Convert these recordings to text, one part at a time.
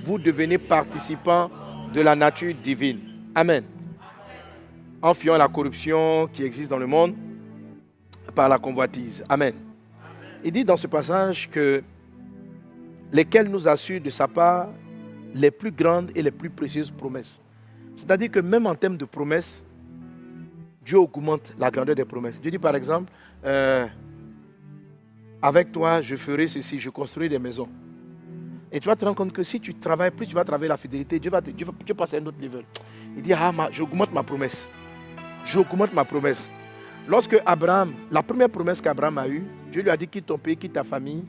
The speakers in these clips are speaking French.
vous devenez participants de la nature divine. Amen. En fuyant la corruption qui existe dans le monde par la convoitise. Amen. Il dit dans ce passage que lesquels nous assurent de sa part les plus grandes et les plus précieuses promesses. C'est-à-dire que même en termes de promesses, Dieu augmente la grandeur des promesses. Dieu dit par exemple, avec toi je ferai ceci, je construirai des maisons. Et tu vas te rendre compte que si tu travailles, plus tu vas travailler la fidélité, Dieu va passer à un autre niveau. Il dit, j'augmente ma promesse. J'augmente ma promesse. Lorsque Abraham, la première promesse qu'Abraham a eue, Dieu lui a dit, quitte ton pays, quitte ta famille,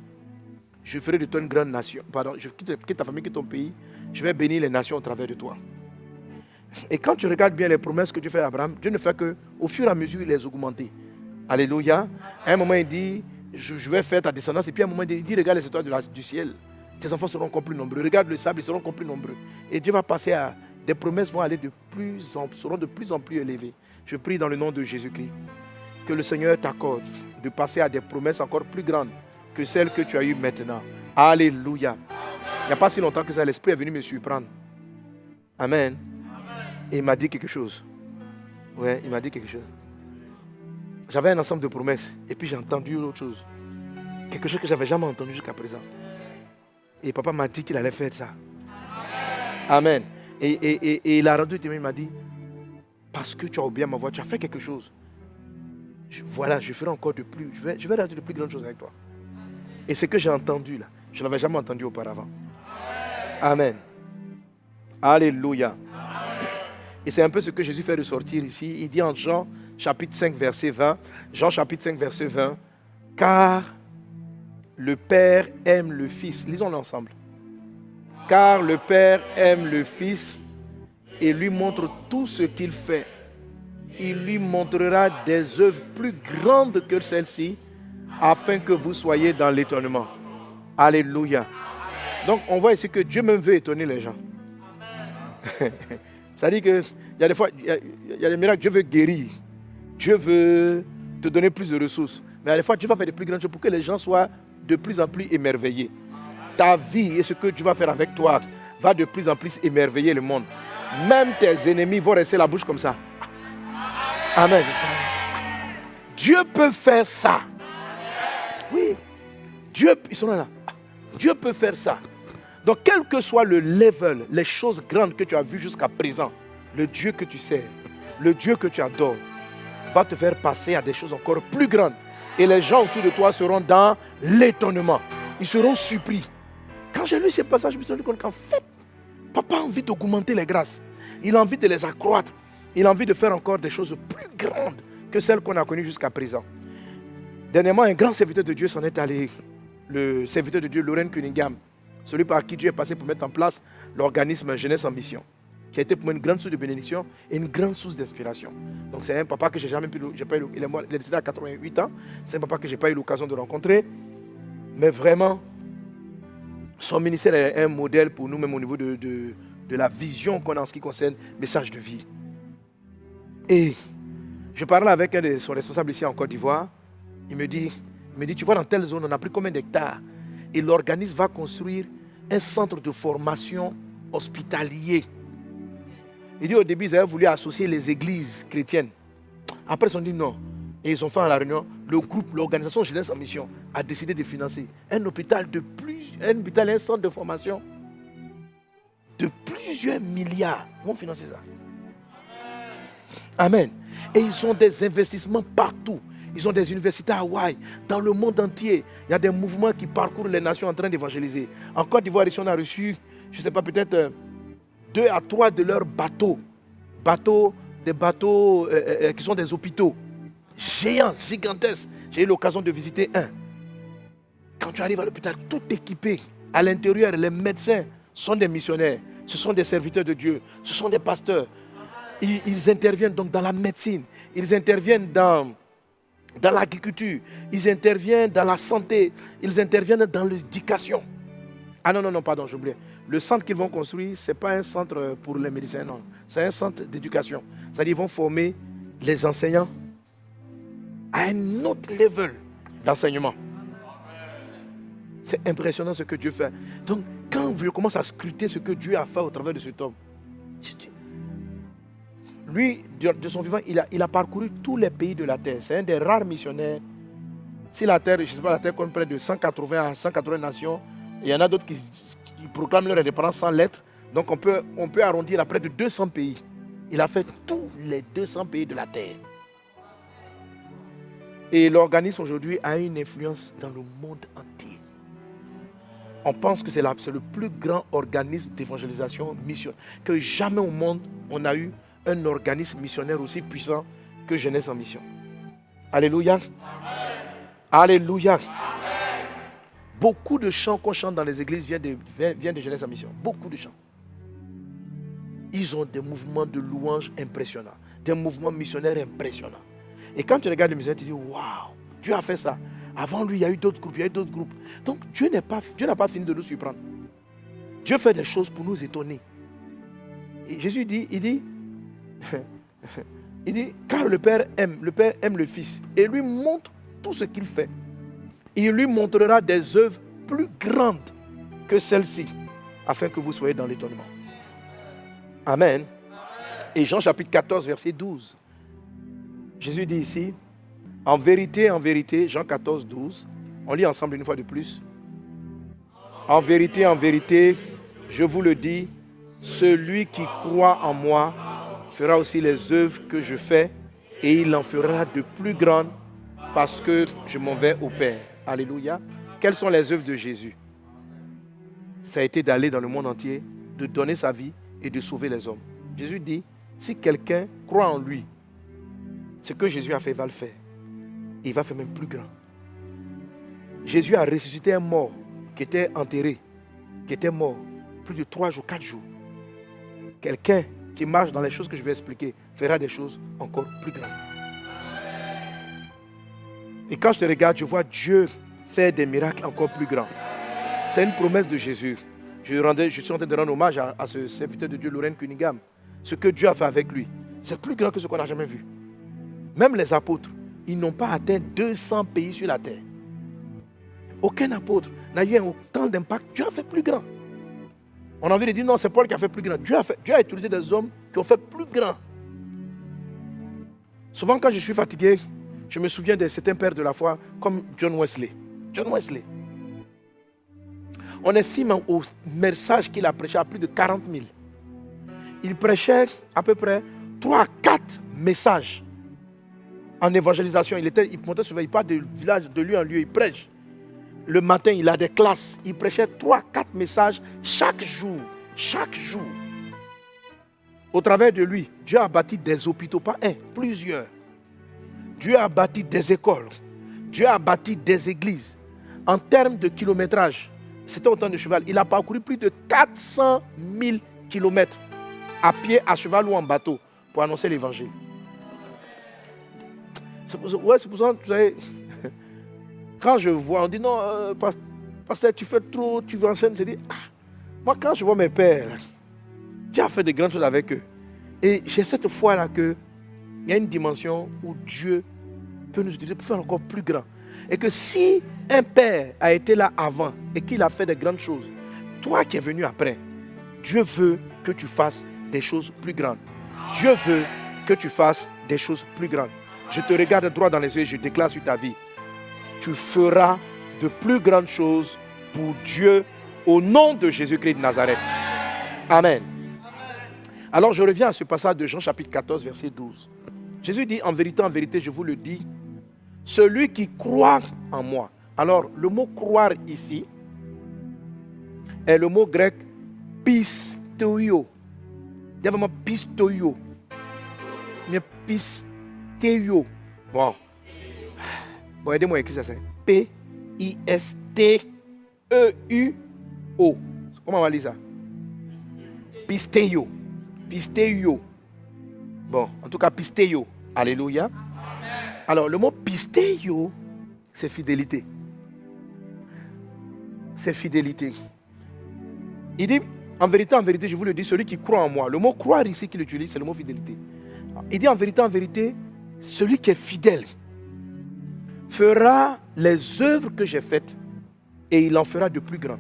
je ferai de toi une grande nation. Pardon, quitte ta famille, quitte ton pays, je vais bénir les nations au travers de toi. Et quand tu regardes bien les promesses que Dieu fait à Abraham, Dieu ne fait qu'au fur et à mesure, il les augmenter. Alléluia. À un moment, il dit, je vais faire ta descendance. Et puis à un moment, il dit, regarde les étoiles du ciel. Tes enfants seront encore plus nombreux. Regarde le sable, ils seront encore plus nombreux. Et Dieu va passer à... Des promesses vont aller seront de plus en plus élevées. Je prie dans le nom de Jésus-Christ que le Seigneur t'accorde de passer à des promesses encore plus grandes que celles que tu as eues maintenant. Alléluia. Il n'y a pas si longtemps que ça, l'Esprit est venu me surprendre. Amen. Et il m'a dit quelque chose. Ouais, il m'a dit quelque chose. J'avais un ensemble de promesses. Et puis j'ai entendu autre chose. Quelque chose que je n'avais jamais entendu jusqu'à présent. Et papa m'a dit qu'il allait faire ça. Amen. Et il a rendu témoin, il m'a dit, parce que tu as oublié ma voix, tu as fait quelque chose. Voilà, je ferai encore de plus. Je vais réaliser de plus grandes choses avec toi. Et ce que j'ai entendu là, je ne l'avais jamais entendu auparavant. Amen. Alléluia. Et c'est un peu ce que Jésus fait ressortir ici. Il dit en Jean chapitre 5 verset 20. Jean chapitre 5 verset 20. Car le Père aime le Fils. Lisons-le ensemble. Car le Père aime le Fils et lui montre tout ce qu'il fait. Il lui montrera des œuvres plus grandes que celles-ci afin que vous soyez dans l'étonnement. Alléluia. Donc on voit ici que Dieu même veut étonner les gens. Ça dit que il y a des fois, il y a des miracles, Dieu veut guérir. Dieu veut te donner plus de ressources. Mais à des fois, Dieu va faire de plus grandes choses pour que les gens soient de plus en plus émerveillés. Ta vie et ce que Dieu va faire avec toi va de plus en plus émerveiller le monde. Même tes ennemis vont rester la bouche comme ça. Amen. Dieu peut faire ça. Oui. Ils sont là. Dieu peut faire ça. Donc, quel que soit le level, les choses grandes que tu as vues jusqu'à présent, le Dieu que tu sers, le Dieu que tu adores, va te faire passer à des choses encore plus grandes. Et les gens autour de toi seront dans l'étonnement. Ils seront surpris. Quand j'ai lu ces passages, je me suis rendu compte qu'en fait, Papa a envie d'augmenter les grâces. Il a envie de les accroître. Il a envie de faire encore des choses plus grandes que celles qu'on a connues jusqu'à présent. Dernièrement, un grand serviteur de Dieu s'en est allé. Le serviteur de Dieu, Lauren Cunningham. Celui par qui Dieu est passé pour mettre en place l'organisme Jeunesse en Mission, qui a été pour moi une grande source de bénédiction et une grande source d'inspiration. Donc c'est un papa que j'ai jamais pu, il est décédé à 88 ans, c'est un papa que je n'ai pas eu l'occasion de rencontrer, mais vraiment, son ministère est un modèle pour nous, même au niveau de la vision qu'on a en ce qui concerne message de vie. Et je parlais avec un de son responsable ici en Côte d'Ivoire, il me dit, tu vois dans telle zone, on a pris combien d'hectares? Et l'organisme va construire un centre de formation hospitalier. Il dit au début, ils avaient voulu associer les églises chrétiennes. Après, ils ont dit non. Et ils ont fait à la réunion, le groupe, l'organisation Jeunesse en Mission a décidé de financer un hôpital un centre de formation de plusieurs milliards. Ils vont financer ça. Amen. Et ils ont des investissements partout. Ils ont des universités à Hawaï, dans le monde entier. Il y a des mouvements qui parcourent les nations en train d'évangéliser. En Côte d'Ivoire, ici, on a reçu, je ne sais pas, peut-être 2 à 3 de leurs bateaux. Des bateaux qui sont des hôpitaux. Géants, gigantesques. J'ai eu l'occasion de visiter un. Quand tu arrives à l'hôpital, tout équipé. À l'intérieur, les médecins sont des missionnaires. Ce sont des serviteurs de Dieu. Ce sont des pasteurs. Ils interviennent donc dans la médecine. Ils interviennent dans l'agriculture, ils interviennent dans la santé, ils interviennent dans l'éducation. Ah non, pardon, j'ai oublié. Le centre qu'ils vont construire, ce n'est pas un centre pour les médecins, non. C'est un centre d'éducation. C'est-à-dire qu'ils vont former les enseignants à un autre level d'enseignement. C'est impressionnant ce que Dieu fait. Donc, quand je commence à scruter ce que Dieu a fait au travers de cet homme, lui, de son vivant, il a parcouru tous les pays de la terre. C'est un des rares missionnaires. Si la terre, je ne sais pas, la terre compte près de 180 à 180 nations, il y en a d'autres qui proclament leur indépendance sans lettres. Donc on peut arrondir à près de 200 pays. Il a fait tous les 200 pays de la terre. Et l'organisme aujourd'hui a une influence dans le monde entier. On pense que c'est le plus grand organisme d'évangélisation missionnaire. Que jamais au monde on a eu un organisme missionnaire aussi puissant que Jeunesse en Mission. Alléluia. Amen. Alléluia. Amen. Beaucoup de chants qu'on chante dans les églises viennent de Jeunesse en Mission. Beaucoup de chants. Ils ont des mouvements de louange impressionnants. Des mouvements missionnaires impressionnants. Et quand tu regardes les missionnaires, tu dis, waouh, Dieu a fait ça. Avant lui, il y a eu d'autres groupes, Donc Dieu n'a pas fini de nous surprendre. Dieu fait des choses pour nous étonner. Et Jésus dit, il dit, car le Père aime le Fils et lui montre tout ce qu'il fait. Il lui montrera des œuvres plus grandes que celles-ci, afin que vous soyez dans l'étonnement. Amen. Et Jean chapitre 14, verset 12. Jésus dit ici, en vérité, Jean 14, 12, on lit ensemble une fois de plus. En vérité, je vous le dis, celui qui croit en moi fera aussi les œuvres que je fais et il en fera de plus grandes parce que je m'en vais au Père. Alléluia. Quelles sont les œuvres de Jésus? Ça a été d'aller dans le monde entier, de donner sa vie et de sauver les hommes. Jésus dit, si quelqu'un croit en lui, ce que Jésus a fait, il va le faire. Et il va faire même plus grand. Jésus a ressuscité un mort qui était enterré, qui était mort plus de 3 jours, 4 jours. Quelqu'un qui marche dans les choses que je vais expliquer fera des choses encore plus grandes. Et quand je te regarde, je vois Dieu faire des miracles encore plus grands. C'est une promesse de Jésus. Je suis en train de rendre hommage à ce serviteur de Dieu, Lorraine Cunningham. Ce que Dieu a fait avec lui, c'est plus grand que ce qu'on n'a jamais vu. Même les apôtres, ils n'ont pas atteint 200 pays sur la terre. Aucun apôtre n'a eu autant d'impact. Dieu a fait plus grand. On a envie de dire non, c'est Paul qui a fait plus grand. Dieu a utilisé des hommes qui ont fait plus grand. Souvent quand je suis fatigué, je me souviens de certains pères de la foi comme John Wesley. John Wesley. On estime au message qu'il a prêché à plus de 40 000. Il prêchait à peu près 3 à 4 messages en évangélisation. Il montait souvent, il part de village, de lieu en lieu, il prêche. Le matin, il a des classes. Il prêchait 3 à 4 messages chaque jour. Chaque jour. Au travers de lui, Dieu a bâti des hôpitaux, pas un, plusieurs. Dieu a bâti des écoles. Dieu a bâti des églises. En termes de kilométrage, c'était autant de cheval. Il a parcouru plus de 400 000 kilomètres à pied, à cheval ou en bateau pour annoncer l'évangile. C'est pour ça, vous savez, quand je vois, on dit non, pasteur, tu fais trop, tu veux enchaîner. Je dis, moi quand je vois mes pères, Dieu a fait de grandes choses avec eux. Et j'ai cette foi-là qu'il y a une dimension où Dieu peut nous utiliser pour faire encore plus grand. Et que si un père a été là avant et qu'il a fait de grandes choses, toi qui es venu après, Dieu veut que tu fasses des choses plus grandes. Dieu veut que tu fasses des choses plus grandes. Je te regarde droit dans les yeux et je déclare sur ta vie. Tu feras de plus grandes choses pour Dieu au nom de Jésus-Christ de Nazareth. Amen. Alors je reviens à ce passage de Jean chapitre 14 verset 12. Jésus dit, en vérité, je vous le dis, celui qui croit en moi. Alors le mot croire ici est le mot grec pistoio. Il y a vraiment pistoio. Mais pistéo. Bon, aidez-moi à écrire ça. C'est P-I-S-T-E-U-O. Comment on va lire ça? Pistéo. Pistéo. Bon, en tout cas, pistéo. Alléluia. Alors, le mot pistéo, c'est fidélité. C'est fidélité. Il dit, en vérité, je vous le dis, celui qui croit en moi. Le mot croire ici qu'il utilise, c'est le mot fidélité. Il dit en vérité, celui qui est fidèle fera les œuvres que j'ai faites et il en fera de plus grandes.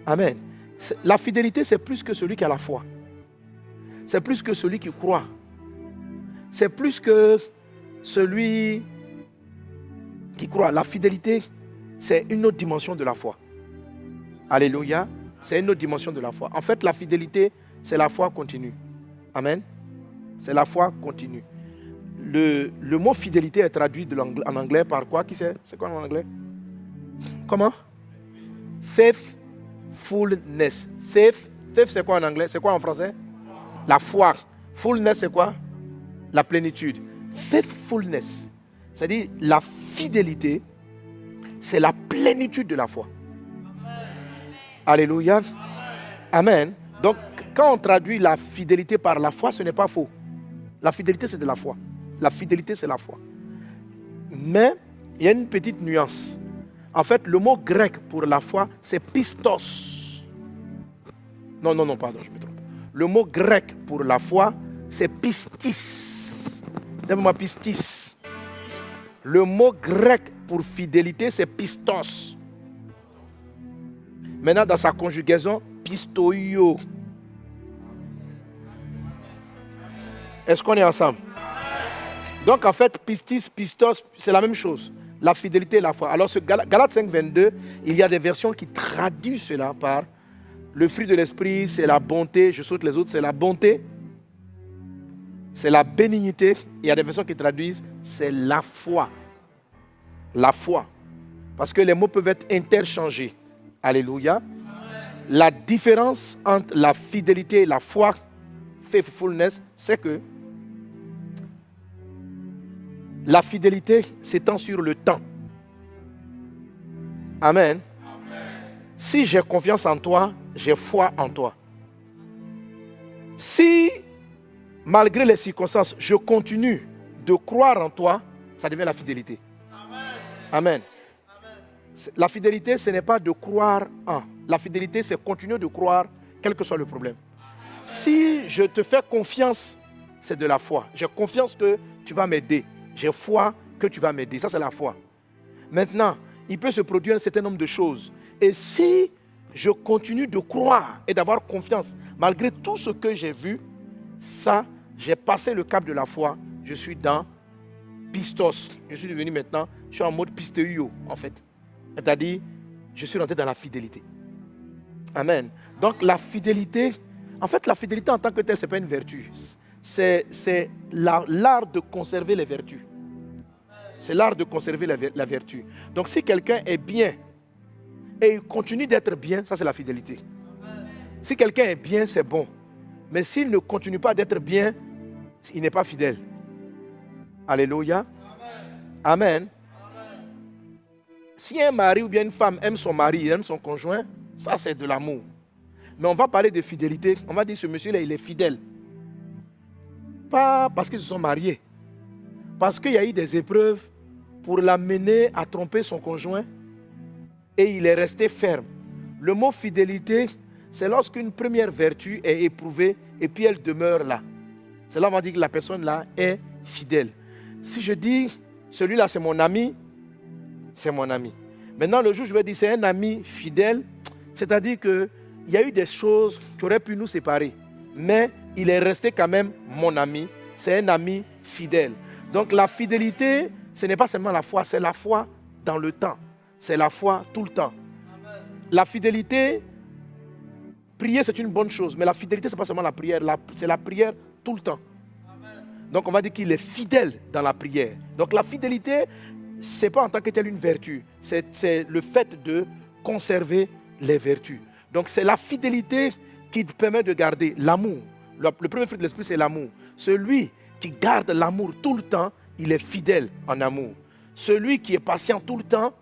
Amen. La fidélité, c'est plus que celui qui a la foi. C'est plus que celui qui croit. C'est plus que celui qui croit. La fidélité, c'est une autre dimension de la foi. Alléluia. C'est une autre dimension de la foi. En fait, la fidélité, c'est la foi continue. Amen. C'est la foi continue. Le mot fidélité est traduit en anglais par quoi? Qui sait? C'est quoi en anglais? Comment? Faithfulness. Faith c'est quoi en anglais? C'est quoi en français? La foi. Fullness c'est quoi? La plénitude. Faithfulness, c'est-à-dire la fidélité, c'est la plénitude de la foi. Alléluia. Amen. Donc, quand on traduit la fidélité par la foi, ce n'est pas faux. La fidélité, c'est de la foi. La fidélité, c'est la foi. Mais, il y a une petite nuance. En fait, le mot grec pour la foi, c'est pistos. Non, pardon, je me trompe. Le mot grec pour la foi, c'est pistis. Donne-moi pistis. Le mot grec pour fidélité, c'est pistos. Maintenant, dans sa conjugaison, pistoio. Est-ce qu'on est ensemble? Donc, en fait, pistis, pistos, c'est la même chose. La fidélité et la foi. Alors, ce Galates 5, 22, il y a des versions qui traduisent cela par le fruit de l'esprit, c'est la bonté. Je saute les autres, c'est la bonté. C'est la bénignité. Il y a des versions qui traduisent, c'est la foi. La foi. Parce que les mots peuvent être interchangés. Alléluia. La différence entre la fidélité et la foi, faithfulness, c'est que la fidélité s'étend sur le temps. Amen. Si j'ai confiance en toi, j'ai foi en toi. Si, malgré les circonstances, je continue de croire en toi, ça devient la fidélité. Amen. La fidélité, ce n'est pas de croire en. La fidélité, c'est continuer de croire, quel que soit le problème. Si je te fais confiance, c'est de la foi. J'ai confiance que tu vas m'aider. J'ai foi que tu vas m'aider. Ça, c'est la foi. Maintenant, il peut se produire un certain nombre de choses. Et si je continue de croire et d'avoir confiance, malgré tout ce que j'ai vu, ça, j'ai passé le cap de la foi. Je suis dans pistos. Je suis devenu maintenant, je suis en mode pistéio, en fait. C'est-à-dire, je suis rentré dans la fidélité. Amen. Donc, la fidélité, en fait, la fidélité en tant que telle, ce n'est pas une vertu. C'est l'art de conserver les vertus. C'est l'art de conserver la vertu. Donc si quelqu'un est bien et il continue d'être bien, ça c'est la fidélité. Si quelqu'un est bien, c'est bon. Mais s'il ne continue pas d'être bien, il n'est pas fidèle. Alléluia. Amen. Si un mari ou bien une femme aime son mari, aime son conjoint, ça c'est de l'amour. Mais on va parler de fidélité. On va dire ce monsieur-là, il est fidèle. Pas parce qu'ils se sont mariés. Parce qu'il y a eu des épreuves pour l'amener à tromper son conjoint et il est resté ferme. Le mot fidélité, c'est lorsqu'une première vertu est éprouvée et puis elle demeure là. C'est là qu'on va dire que la personne là est fidèle. Si je dis, celui-là c'est mon ami, c'est mon ami. Maintenant le jour où je vais dire c'est un ami fidèle, c'est-à-dire qu'il y a eu des choses qui auraient pu nous séparer. Mais il est resté quand même mon ami. C'est un ami fidèle. Donc la fidélité, ce n'est pas seulement la foi, c'est la foi dans le temps. C'est la foi tout le temps. La fidélité, prier c'est une bonne chose, mais la fidélité ce n'est pas seulement la prière, c'est la prière tout le temps. Donc on va dire qu'il est fidèle dans la prière. Donc la fidélité, ce n'est pas en tant que telle une vertu, c'est le fait de conserver les vertus. Donc c'est la fidélité qui te permet de garder l'amour. Le premier fruit de l'esprit, c'est l'amour. Celui qui garde l'amour tout le temps, il est fidèle en amour. Celui qui est patient tout le temps,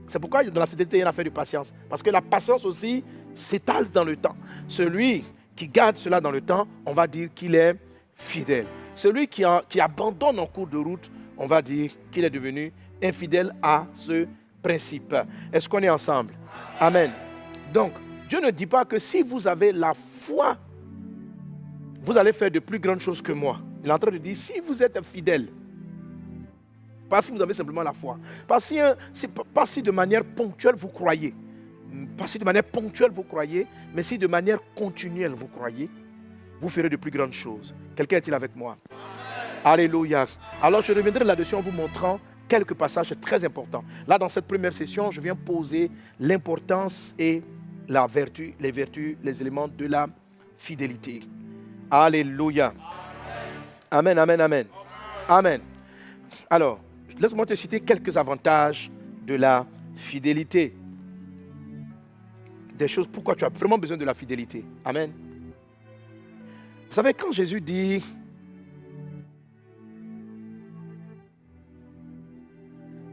c'est pourquoi dans la fidélité, il y a une affaire de patience. Parce que la patience aussi s'étale dans le temps. Celui qui garde cela dans le temps, on va dire qu'il est fidèle. Celui qui abandonne en cours de route, on va dire qu'il est devenu infidèle à ce principe. Est-ce qu'on est ensemble? Amen. Donc, Dieu ne dit pas que si vous avez la foi, vous allez faire de plus grandes choses que moi. Il est en train de dire, si vous êtes fidèle, pas si vous avez simplement la foi, pas si de manière ponctuelle vous croyez, Pas si de manière ponctuelle vous croyez, mais si de manière continuelle vous croyez, vous ferez de plus grandes choses. Quelqu'un est-il avec moi? Alléluia. Alors je reviendrai là-dessus en vous montrant quelques passages très importants. Là, dans cette première session, je viens poser l'importance et la vertu, les vertus, les éléments de la fidélité. Alléluia. Amen, amen, amen. Amen. Alors, laisse-moi te citer quelques avantages de la fidélité. Des choses, pourquoi tu as vraiment besoin de la fidélité. Amen. Vous savez, quand Jésus dit...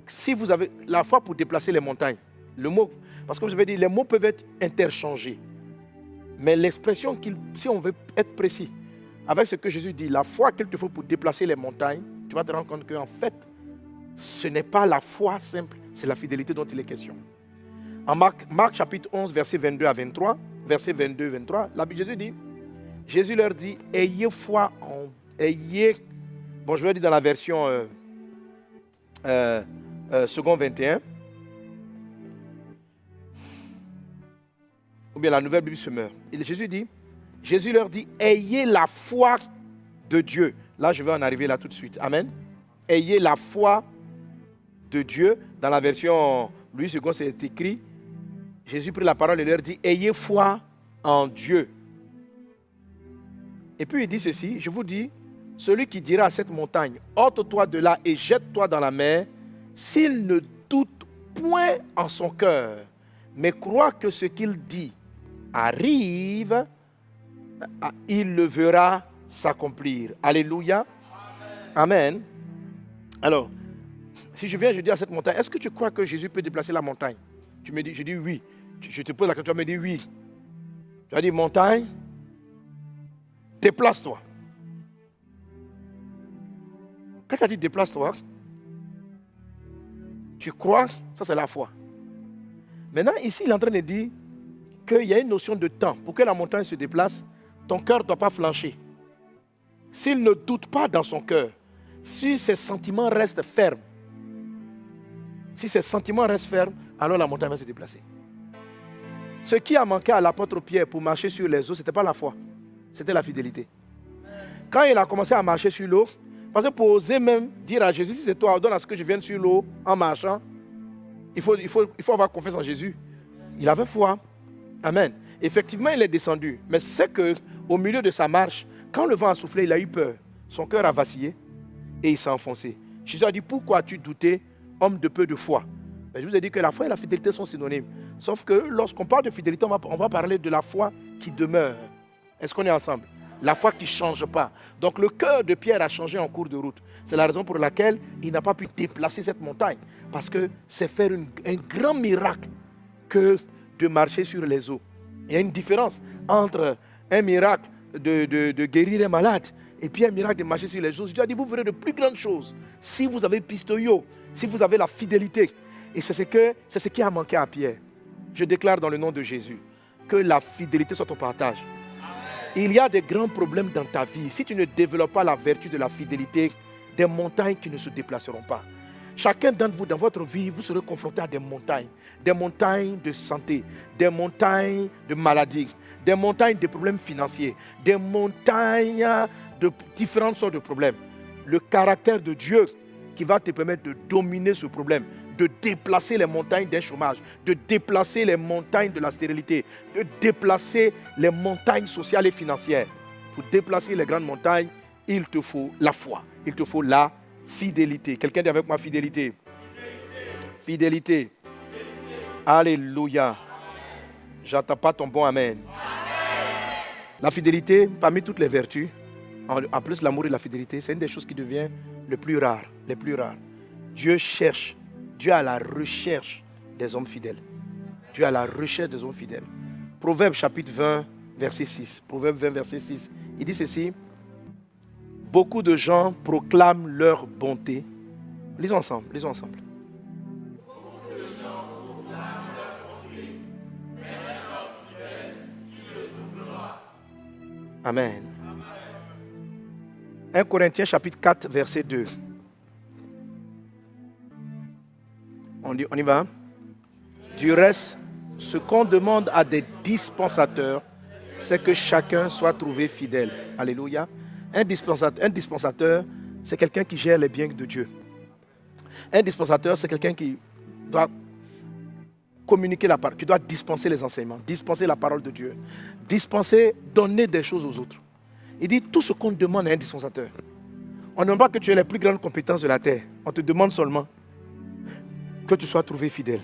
Si vous avez la foi pour déplacer les montagnes, le mot, parce que je vais dire, les mots peuvent être interchangés. Mais l'expression, si on veut être précis, avec ce que Jésus dit, la foi qu'il te faut pour déplacer les montagnes, tu vas te rendre compte qu'en fait, ce n'est pas la foi simple, c'est la fidélité dont il est question. En Marc chapitre 11, verset 22 à 23, verset 22-23, Jésus leur dit, ayez foi bon je vais dire dans la version second 21, ou bien la nouvelle Bible se meurt. Et Jésus leur dit, ayez la foi de Dieu. Là, je vais en arriver là tout de suite. Amen. Ayez la foi de Dieu. Dans la version Louis II, c'est écrit, Jésus prit la parole et leur dit, ayez foi en Dieu. Et puis il dit ceci, je vous dis, celui qui dira à cette montagne, ôte-toi de là et jette-toi dans la mer, s'il ne doute point en son cœur, mais croit que ce qu'il dit arrive, il le verra s'accomplir. Alléluia. Amen. Alors, si je viens, je dis à cette montagne, est-ce que tu crois que Jésus peut déplacer la montagne? Tu me dis, je dis oui. Je te pose la question, tu me dis oui. Tu as dit, montagne, déplace-toi. Quand tu as dit déplace-toi, tu crois, ça c'est la foi. Maintenant, ici, il est en train de dire qu'il y a une notion de temps. Pour que la montagne se déplace, ton cœur ne doit pas flancher. S'il ne doute pas dans son cœur, si ses sentiments restent fermes, alors la montagne va se déplacer. Ce qui a manqué à l'apôtre Pierre pour marcher sur les eaux, ce n'était pas la foi, c'était la fidélité. Quand il a commencé à marcher sur l'eau, parce que pour oser même dire à Jésus, si c'est toi, donne à ce que je vienne sur l'eau en marchant, il faut avoir confiance en Jésus. Il avait foi. Amen. Effectivement, il est descendu. Mais c'est qu'au milieu de sa marche, quand le vent a soufflé, il a eu peur. Son cœur a vacillé et il s'est enfoncé. Jésus a dit, pourquoi as-tu douté, homme de peu de foi? Mais je vous ai dit que la foi et la fidélité sont synonymes. Sauf que lorsqu'on parle de fidélité, on va parler de la foi qui demeure. Est-ce qu'on est ensemble? La foi qui ne change pas. Donc le cœur de Pierre a changé en cours de route. C'est la raison pour laquelle il n'a pas pu déplacer cette montagne. Parce que c'est faire un grand miracle que de marcher sur les eaux. Il y a une différence entre un miracle de guérir un malade et puis un miracle de marcher sur les eaux. Je dis, vous verrez de plus grandes choses si vous avez pistoio, si vous avez la fidélité. Et c'est ce qui a manqué à Pierre. Je déclare dans le nom de Jésus que la fidélité soit ton partage. Il y a des grands problèmes dans ta vie. Si tu ne développes pas la vertu de la fidélité, des montagnes qui ne se déplaceront pas. Chacun d'entre vous, dans votre vie, vous serez confronté à des montagnes de santé, des montagnes de maladies, des montagnes de problèmes financiers, des montagnes de différentes sortes de problèmes. Le caractère de Dieu qui va te permettre de dominer ce problème, de déplacer les montagnes d'un chômage, de déplacer les montagnes de la stérilité, de déplacer les montagnes sociales et financières. Pour déplacer les grandes montagnes, il te faut la foi, il te faut la fidélité. Quelqu'un dit avec moi fidélité. Fidélité. Alléluia. J'entends pas ton bon amen. La fidélité, parmi toutes les vertus, en plus l'amour et la fidélité, c'est une des choses qui devient les plus rares. Dieu cherche. Dieu est à la recherche des hommes fidèles. Dieu est à la recherche des hommes fidèles. Proverbe chapitre 20, verset 6. Proverbe 20, verset 6. Il dit ceci. Beaucoup de gens proclament leur bonté. Lisons ensemble. Beaucoup de gens proclament leur bonté, mais un homme fidèle, qui le trouvera? Amen. 1 Corinthiens chapitre 4, verset 2. On y va. Du reste, ce qu'on demande à des dispensateurs, c'est que chacun soit trouvé fidèle. Alléluia. Un dispensateur, c'est quelqu'un qui gère les biens de Dieu. Un dispensateur, c'est quelqu'un qui doit communiquer la parole, qui doit dispenser les enseignements, dispenser la parole de Dieu, dispenser, donner des choses aux autres. Il dit tout ce qu'on demande à un dispensateur. On ne demande pas que tu aies les plus grandes compétences de la terre. On te demande seulement que tu sois trouvé fidèle.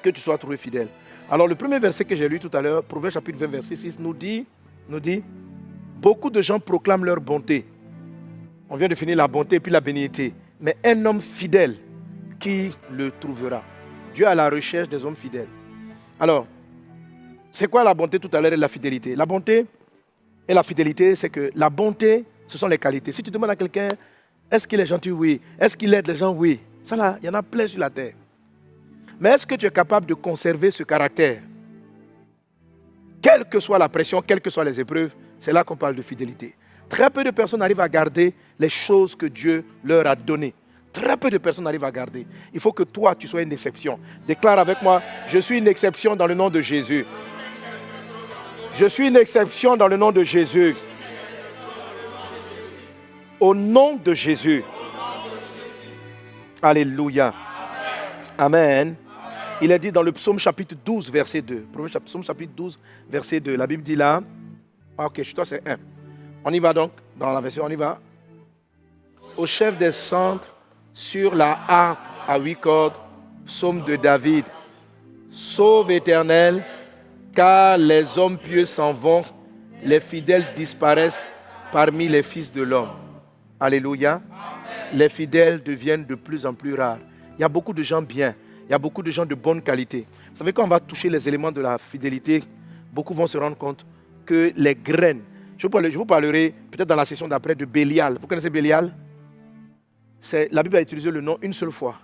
Que tu sois trouvé fidèle. Alors le premier verset que j'ai lu tout à l'heure, Proverbe chapitre 20, verset 6, nous dit, beaucoup de gens proclament leur bonté. On vient de finir la bonté et puis la bénignité. Mais un homme fidèle, qui le trouvera? Dieu est à la recherche des hommes fidèles. Alors, c'est quoi la bonté tout à l'heure et la fidélité? La bonté et la fidélité, c'est que la bonté, ce sont les qualités. Si tu demandes à quelqu'un, est-ce qu'il est gentil? Oui. Est-ce qu'il aide les gens? Oui. Ça là, il y en a plein sur la terre. Mais est-ce que tu es capable de conserver ce caractère? Quelle que soit la pression, quelles que soient les épreuves, c'est là qu'on parle de fidélité. Très peu de personnes arrivent à garder les choses que Dieu leur a données. Très peu de personnes arrivent à garder. Il faut que toi, tu sois une exception. Déclare avec moi, je suis une exception dans le nom de Jésus. Je suis une exception dans le nom de Jésus. Au nom de Jésus. Alléluia. Amen. Il est dit dans le psaume chapitre 12, verset 2. Psaume chapitre 12, verset 2. La Bible dit là. Ok, chez toi c'est 1. On y va donc, dans la version, on y va. Au chef des centres, sur la harpe à 8 cordes, psaume de David. Sauve Éternel, car les hommes pieux s'en vont, les fidèles disparaissent parmi les fils de l'homme. Alléluia. Les fidèles deviennent de plus en plus rares. Il y a beaucoup de gens bien, il y a beaucoup de gens de bonne qualité. Vous savez, quand on va toucher les éléments de la fidélité, beaucoup vont se rendre compte que les graines, je vous parlerai peut-être dans la session d'après de Bélial. Vous connaissez Bélial? La Bible a utilisé le nom une seule fois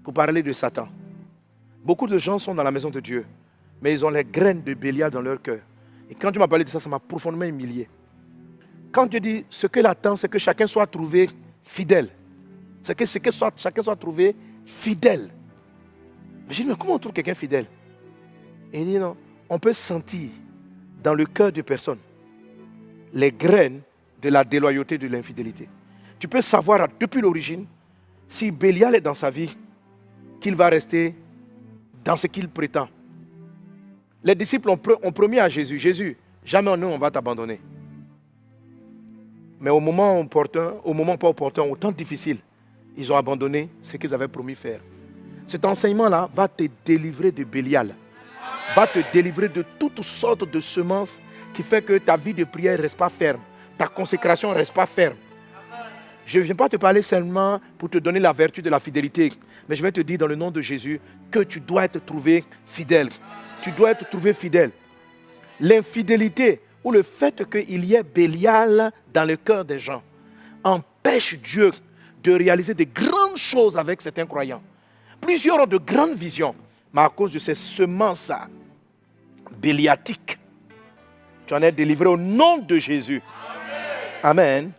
pour parler de Satan. Beaucoup de gens sont dans la maison de Dieu, mais ils ont les graines de Bélial dans leur cœur. Et quand Dieu m'a parlé de ça, ça m'a profondément humilié. Quand Dieu dit ce qu'il attend, c'est que chacun soit trouvé fidèle. C'est que chacun soit trouvé fidèle. Mais j'ai dit, mais comment on trouve quelqu'un fidèle? Et il dit non, on peut sentir dans le cœur de personne les graines de la déloyauté, de l'infidélité. Tu peux savoir depuis l'origine, si Bélial est dans sa vie, qu'il va rester dans ce qu'il prétend. Les disciples ont promis à Jésus, Jésus, jamais en nous on va t'abandonner. Mais au moment opportun, au moment pas opportun, au temps difficile, ils ont abandonné ce qu'ils avaient promis faire. Cet enseignement-là va te délivrer de Bélial, va te délivrer de toutes sortes de semences qui fait que ta vie de prière ne reste pas ferme, ta consécration ne reste pas ferme. Je ne viens pas te parler seulement pour te donner la vertu de la fidélité, mais je vais te dire dans le nom de Jésus que tu dois être trouvé fidèle. Tu dois être trouvé fidèle. L'infidélité ou le fait qu'il y ait Bélial dans le cœur des gens empêche Dieu de réaliser de grandes choses avec certains croyants. Plusieurs ont de grandes visions, mais à cause de ces semences béliatiques, tu en es délivré au nom de Jésus. Amen.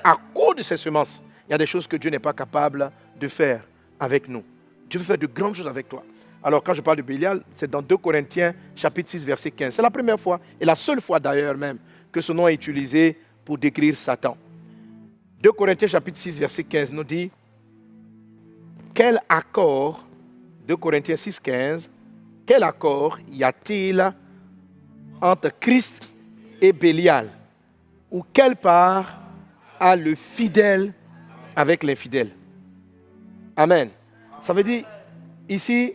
À cause de ces semences, il y a des choses que Dieu n'est pas capable de faire avec nous. Dieu veut faire de grandes choses avec toi. Alors quand je parle de Bélial, c'est dans 2 Corinthiens chapitre 6 verset 15. C'est la première fois et la seule fois d'ailleurs même que ce nom est utilisé pour décrire Satan. 2 Corinthiens chapitre 6 verset 15 nous dit: quel accord, 2 Corinthiens 6, 15, quel accord y a-t-il entre Christ et Bélial? Ou quelle part a le fidèle avec l'infidèle? Amen. Ça veut dire, ici,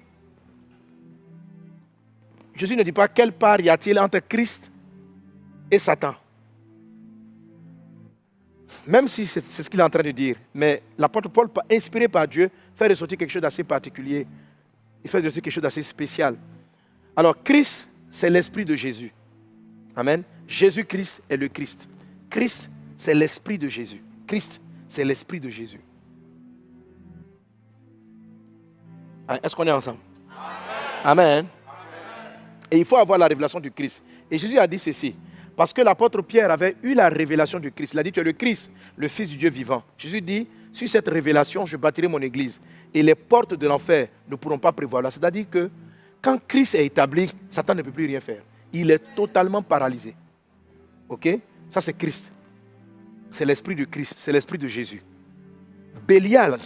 Jésus ne dit pas quelle part y a-t-il entre Christ et Satan. Même si c'est ce qu'il est en train de dire. Mais l'apôtre Paul, inspiré par Dieu, fait ressortir quelque chose d'assez particulier. Il fait ressortir quelque chose d'assez spécial. Alors, Christ, c'est l'esprit de Jésus. Amen. Jésus-Christ est le Christ. Christ, c'est l'esprit de Jésus. Christ, c'est l'esprit de Jésus. Est-ce qu'on est ensemble? Amen. Amen. Et il faut avoir la révélation du Christ. Et Jésus a dit ceci. Parce que l'apôtre Pierre avait eu la révélation du Christ. Il a dit, tu es le Christ, le Fils du Dieu vivant. Jésus dit, sur cette révélation, je bâtirai mon église. Et les portes de l'enfer ne pourront pas prévoir. C'est-à-dire que quand Christ est établi, Satan ne peut plus rien faire. Il est totalement paralysé. Ok? Ça c'est Christ. C'est l'esprit de Christ, c'est l'esprit de Jésus. Bélial,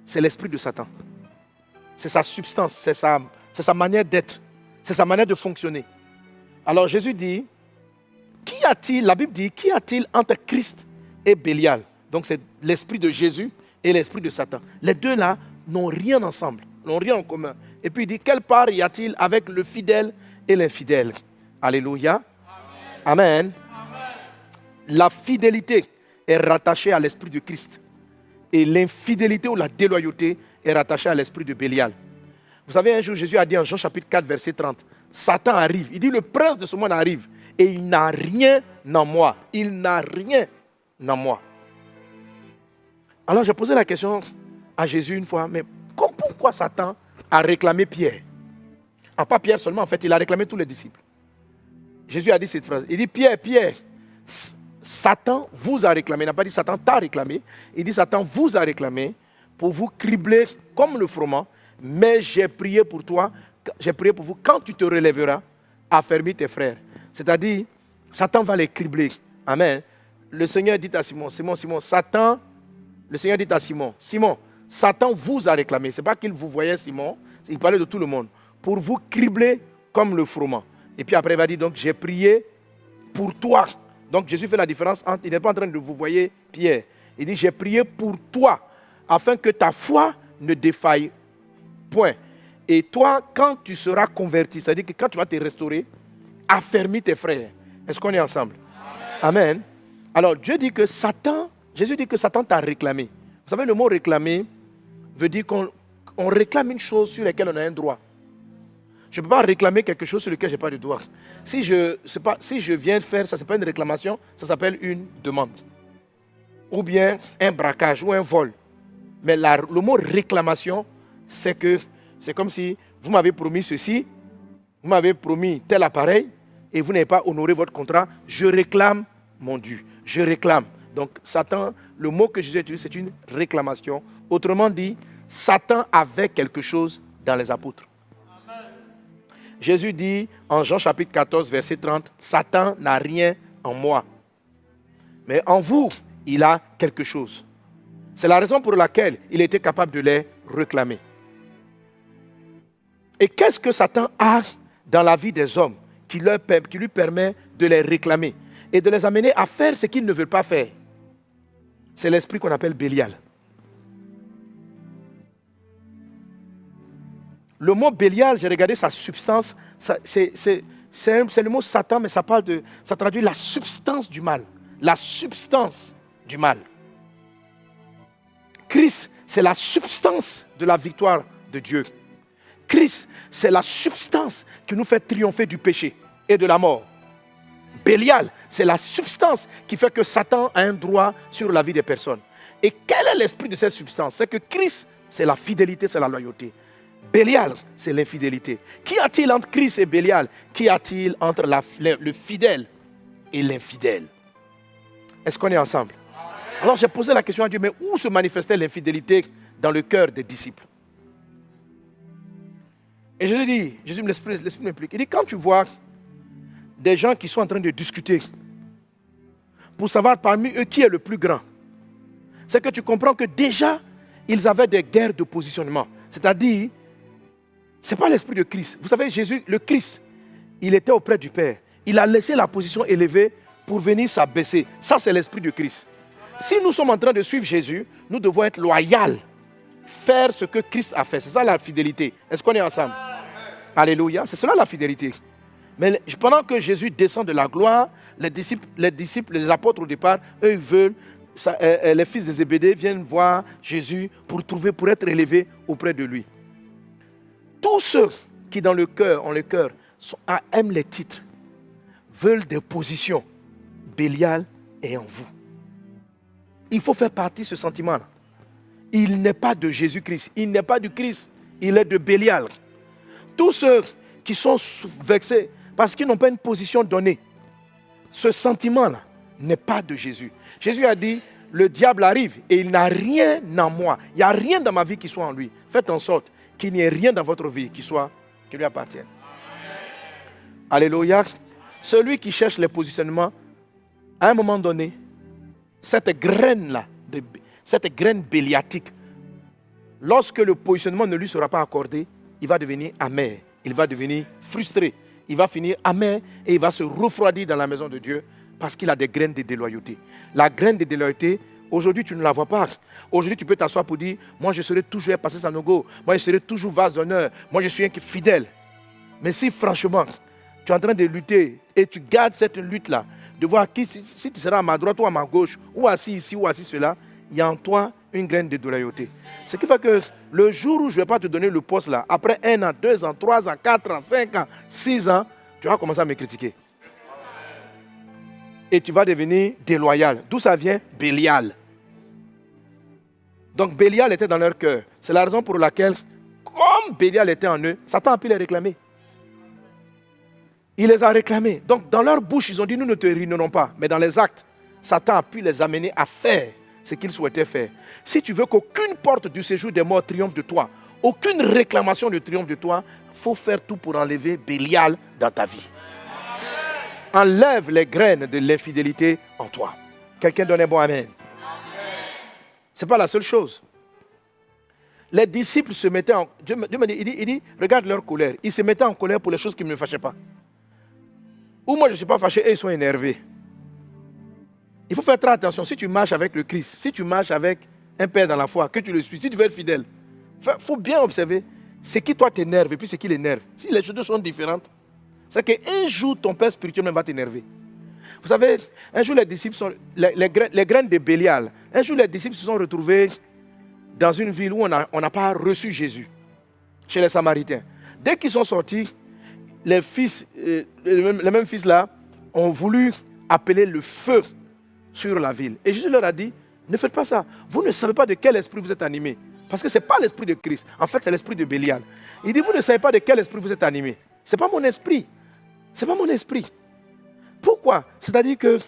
c'est l'esprit de Satan. C'est sa substance, c'est sa manière d'être, c'est sa manière de fonctionner. Alors Jésus dit, la Bible dit, qu'y a-t-il entre Christ et Bélial? Donc c'est l'esprit de Jésus et l'esprit de Satan. Les deux là n'ont rien ensemble, n'ont rien en commun. Et puis il dit, quelle part y a-t-il avec le fidèle et l'infidèle? Alléluia. Amen. Amen. La fidélité est rattachée à l'esprit de Christ. Et l'infidélité ou la déloyauté est rattachée à l'esprit de Bélial. Vous savez, un jour, Jésus a dit en Jean chapitre 4, verset 30, Satan arrive. Il dit, le prince de ce monde arrive. Et il n'a rien en moi. Il n'a rien en moi. Alors j'ai posé la question à Jésus une fois, mais pourquoi Satan a réclamé Pierre? Pas Pierre seulement, en fait, il a réclamé tous les disciples. Jésus a dit cette phrase. Il dit, Pierre, Satan vous a réclamé. Il n'a pas dit Satan t'a réclamé. Il dit, Satan vous a réclamé pour vous cribler comme le froment. Mais j'ai prié pour toi, j'ai prié pour vous. Quand tu te relèveras, affermis tes frères. C'est-à-dire, Satan va les cribler. Amen. Le Seigneur dit à Simon, Satan, le Seigneur dit à Simon, Satan vous a réclamé. Ce n'est pas qu'il vous voyait, Simon, il parlait de tout le monde. Pour vous cribler comme le froment. Et puis après, il va dire, donc j'ai prié pour toi. Donc Jésus fait la différence entre, il n'est pas en train de vous voyer Pierre. Il dit, j'ai prié pour toi, afin que ta foi ne défaille point. Et toi, quand tu seras converti, c'est-à-dire que quand tu vas te restaurer, affermis tes frères. Est-ce qu'on est ensemble? Amen. Amen. Alors Jésus dit que Satan t'a réclamé. Vous savez, le mot réclamer veut dire qu'on réclame une chose sur laquelle on a un droit. Je ne peux pas réclamer quelque chose sur lequel je n'ai pas de droit. Si je viens faire ça, ce n'est pas une réclamation, ça s'appelle une demande. Ou bien un braquage ou un vol. Mais le mot réclamation, c'est comme si vous m'avez promis ceci, vous m'avez promis tel appareil, et vous n'avez pas honoré votre contrat, je réclame mon dû. Je réclame. Donc Satan, le mot que Jésus utilise, c'est une réclamation. Autrement dit, Satan avait quelque chose dans les apôtres. Jésus dit en Jean chapitre 14, verset 30, Satan n'a rien en moi. Mais en vous, il a quelque chose. C'est la raison pour laquelle il était capable de les réclamer. Et qu'est-ce que Satan a dans la vie des hommes qui lui permet de les réclamer et de les amener à faire ce qu'ils ne veulent pas faire? C'est l'esprit qu'on appelle Bélial. Le mot Bélial, j'ai regardé sa substance, c'est le mot Satan, mais ça traduit la substance du mal. La substance du mal. Christ, c'est la substance de la victoire de Dieu. Christ, c'est la substance qui nous fait triompher du péché et de la mort. Bélial, c'est la substance qui fait que Satan a un droit sur la vie des personnes. Et quel est l'esprit de cette substance? C'est que Christ, c'est la fidélité, c'est la loyauté. Bélial, c'est l'infidélité. Qu'y a-t-il entre Christ et Bélial? Qu'y a-t-il entre le fidèle et l'infidèle? Est-ce qu'on est ensemble? Alors j'ai posé la question à Dieu, mais où se manifestait l'infidélité dans le cœur des disciples? Et je lui dis, Jésus l'Esprit m'explique. Il dit, quand tu vois des gens qui sont en train de discuter pour savoir parmi eux qui est le plus grand, c'est que tu comprends que déjà, ils avaient des guerres de positionnement. C'est-à-dire, ce n'est pas l'esprit de Christ. Vous savez, Jésus, le Christ, il était auprès du Père. Il a laissé la position élevée pour venir s'abaisser. Ça, c'est l'esprit de Christ. Si nous sommes en train de suivre Jésus, nous devons être loyaux. Faire ce que Christ a fait. C'est ça la fidélité. Est-ce qu'on est ensemble? Alléluia. C'est cela la fidélité. Mais pendant que Jésus descend de la gloire, les disciples, les apôtres au départ, eux, ils veulent, les fils de Zébédée viennent voir Jésus pour être élevés auprès de lui. Tous ceux qui dans le cœur, ont le cœur, aiment les titres, veulent des positions. Bélial est en vous. Il faut faire partie de ce sentiment-là. Il n'est pas de Jésus-Christ, il n'est pas du Christ, il est de Bélial. Tous ceux qui sont vexés parce qu'ils n'ont pas une position donnée, ce sentiment-là n'est pas de Jésus. Jésus a dit, le diable arrive et il n'a rien en moi. Il n'y a rien dans ma vie qui soit en lui. Faites en sorte qu'il n'y ait rien dans votre vie qui soit qui lui appartiennent. Alléluia. Celui qui cherche les positionnements, à un moment donné, cette graine-là, cette graine béliatique, lorsque le positionnement ne lui sera pas accordé, il va devenir amer, il va devenir frustré, il va finir amer et il va se refroidir dans la maison de Dieu parce qu'il a des graines de déloyauté. La graine de déloyauté, aujourd'hui tu ne la vois pas. Aujourd'hui tu peux t'asseoir pour dire, moi je serai toujours passé Sanogo, moi je serai toujours vase d'honneur, moi je suis un fidèle. Mais si franchement, tu es en train de lutter et tu gardes cette lutte-là, de voir qui, si tu seras à ma droite ou à ma gauche, ou assis ici ou assis cela, il y a en toi une graine de déloyauté. Ce qui fait que le jour où je ne vais pas te donner le poste là, après 1 an, 2 ans, 3 ans, 4 ans, 5 ans, 6 ans, tu vas commencer à me critiquer. Et tu vas devenir déloyal. D'où ça vient? Bélial. Donc Bélial était dans leur cœur. C'est la raison pour laquelle, comme Bélial était en eux, Satan a pu les réclamer. Il les a réclamés. Donc dans leur bouche, ils ont dit, nous ne te ruinerons pas. Mais dans les actes, Satan a pu les amener à faire ce qu'ils souhaitaient faire. Si tu veux qu'aucune porte du séjour des morts triomphe de toi, aucune réclamation ne triomphe de toi, il faut faire tout pour enlever Bélial dans ta vie. Enlève les graines de l'infidélité en toi. Quelqu'un donne un bon amen. Ce n'est pas la seule chose. Les disciples se mettaient en... Dieu me dit, il dit, regarde leur colère. Ils se mettaient en colère pour les choses qui ne me fâchaient pas. Ou moi je ne suis pas fâché et ils sont énervés. Il faut faire très attention. Si tu marches avec le Christ, si tu marches avec un père dans la foi, que tu le suis, si tu veux être fidèle, il faut bien observer ce qui toi t'énerve et puis ce qui l'énerve. Si les choses sont différentes, c'est qu'un jour ton père spirituel va t'énerver. Vous savez, un jour les disciples sont, les graines de Bélial, un jour les disciples se sont retrouvés dans une ville où on n'a pas reçu Jésus, chez les Samaritains. Dès qu'ils sont sortis, les mêmes fils là ont voulu appeler le feu sur la ville. Et Jésus leur a dit, ne faites pas ça. Vous ne savez pas de quel esprit vous êtes animés. Parce que ce n'est pas l'esprit de Christ. En fait, c'est l'esprit de Bélial. Il dit, vous ne savez pas de quel esprit vous êtes animés. Ce n'est pas mon esprit. Ce n'est pas mon esprit. Pourquoi? C'est-à-dire que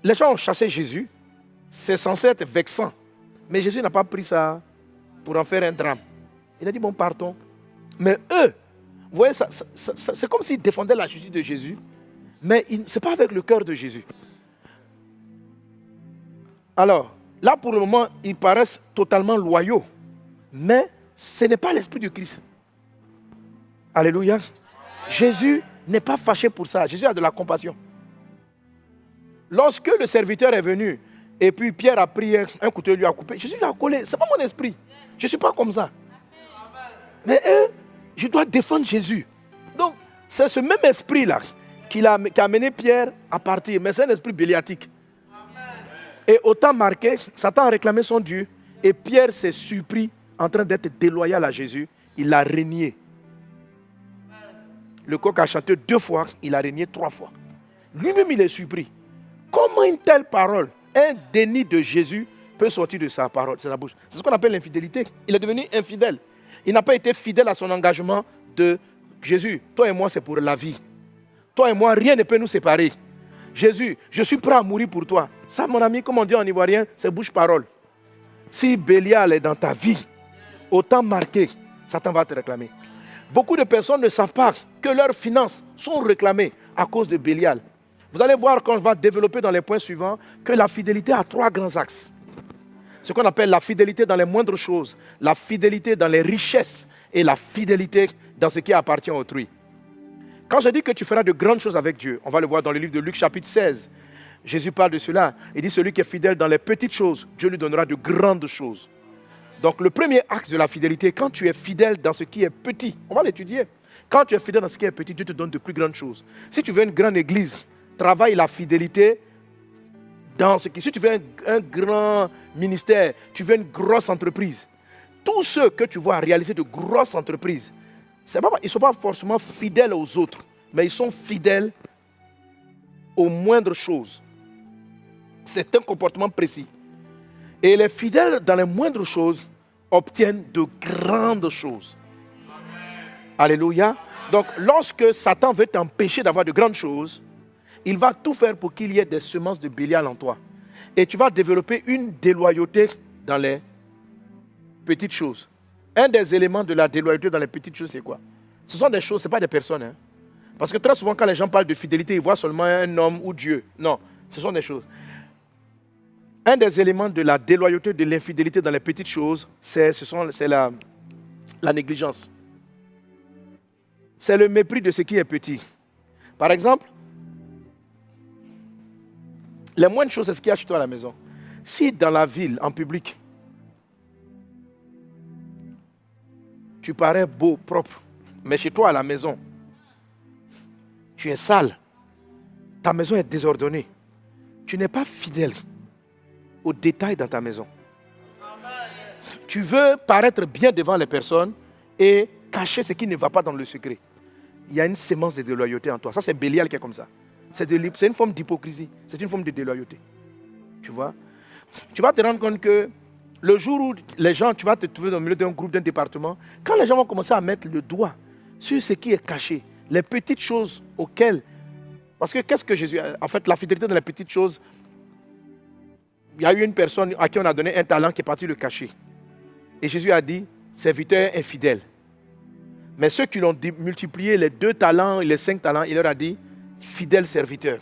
les gens ont chassé Jésus. C'est censé être vexant. Mais Jésus n'a pas pris ça pour en faire un drame. Il a dit, bon, partons. Mais eux, vous voyez, c'est comme s'ils défendaient la justice de Jésus. Mais ce n'est pas avec le cœur de Jésus. Alors, là pour le moment, ils paraissent totalement loyaux. Mais ce n'est pas l'esprit du Christ. Alléluia. Jésus n'est pas fâché pour ça. Jésus a de la compassion. Lorsque le serviteur est venu, et puis Pierre a pris un couteau et lui a coupé, Jésus lui a collé. Ce n'est pas mon esprit. Je ne suis pas comme ça. Mais je dois défendre Jésus. Donc, c'est ce même esprit-là qui a amené Pierre à partir. Mais c'est un esprit béliatique. Et autant marqué, Satan a réclamé son Dieu. Et Pierre s'est surpris en train d'être déloyal à Jésus. Il l'a renié. Le coq a chanté 2 fois, il a renié 3 fois. Lui-même, il est surpris. Comment une telle parole, un déni de Jésus peut sortir de sa parole, de sa bouche? C'est ce qu'on appelle l'infidélité. Il est devenu infidèle. Il n'a pas été fidèle à son engagement de Jésus. Toi et moi, c'est pour la vie. Toi et moi, rien ne peut nous séparer. Jésus, je suis prêt à mourir pour toi. Ça, mon ami, comme on dit en ivoirien, c'est bouche-parole. Si Bélial est dans ta vie, autant marqué, Satan va te réclamer. Beaucoup de personnes ne savent pas que leurs finances sont réclamées à cause de Bélial. Vous allez voir quand on va développer dans les points suivants que la fidélité a 3 grands axes. Ce qu'on appelle la fidélité dans les moindres choses, la fidélité dans les richesses et la fidélité dans ce qui appartient à autrui. Quand je dis que tu feras de grandes choses avec Dieu, on va le voir dans le livre de Luc chapitre 16. Jésus parle de cela. Il dit, celui qui est fidèle dans les petites choses, Dieu lui donnera de grandes choses. Donc le premier axe de la fidélité, quand tu es fidèle dans ce qui est petit, on va l'étudier. Quand tu es fidèle dans ce qui est petit, Dieu te donne de plus grandes choses. Si tu veux une grande église, travaille la fidélité dans ce qui... Si tu veux un grand ministère, tu veux une grosse entreprise. Tous ceux que tu vois réaliser de grosses entreprises, ils ne sont pas forcément fidèles aux autres, mais ils sont fidèles aux moindres choses. C'est un comportement précis. Et les fidèles dans les moindres choses obtiennent de grandes choses. Alléluia. Donc, lorsque Satan veut t'empêcher d'avoir de grandes choses, il va tout faire pour qu'il y ait des semences de Bélial en toi. Et tu vas développer une déloyauté dans les petites choses. Un des éléments de la déloyauté dans les petites choses, c'est quoi? Ce sont des choses, ce n'est pas des personnes. Hein. Parce que très souvent, quand les gens parlent de fidélité, ils voient seulement un homme ou Dieu. Non, ce sont des choses. Un des éléments de la déloyauté, de l'infidélité dans les petites choses, c'est la négligence. C'est le mépris de ce qui est petit. Par exemple, les moindres choses, c'est ce qu'il y a chez toi à la maison. Si dans la ville, en public, tu parais beau, propre, mais chez toi à la maison, tu es sale, ta maison est désordonnée, tu n'es pas fidèle aux détails dans ta maison. Tu veux paraître bien devant les personnes et cacher ce qui ne va pas dans le secret. Il y a une sémence de déloyauté en toi. Ça, c'est Bélial qui est comme ça. C'est une forme d'hypocrisie. C'est une forme de déloyauté. Tu vois? Tu vas te rendre compte que le jour où les gens, tu vas te trouver au milieu d'un groupe, d'un département, quand les gens vont commencer à mettre le doigt sur ce qui est caché, les petites choses auxquelles... Parce que qu'est-ce que Jésus... En fait, la fidélité dans les petites choses, il y a eu une personne à qui on a donné un talent qui est parti le cacher. Et Jésus a dit, serviteur infidèle. Mais ceux qui l'ont multiplié, les 2 talents et les 5 talents, il leur a dit, fidèle serviteur.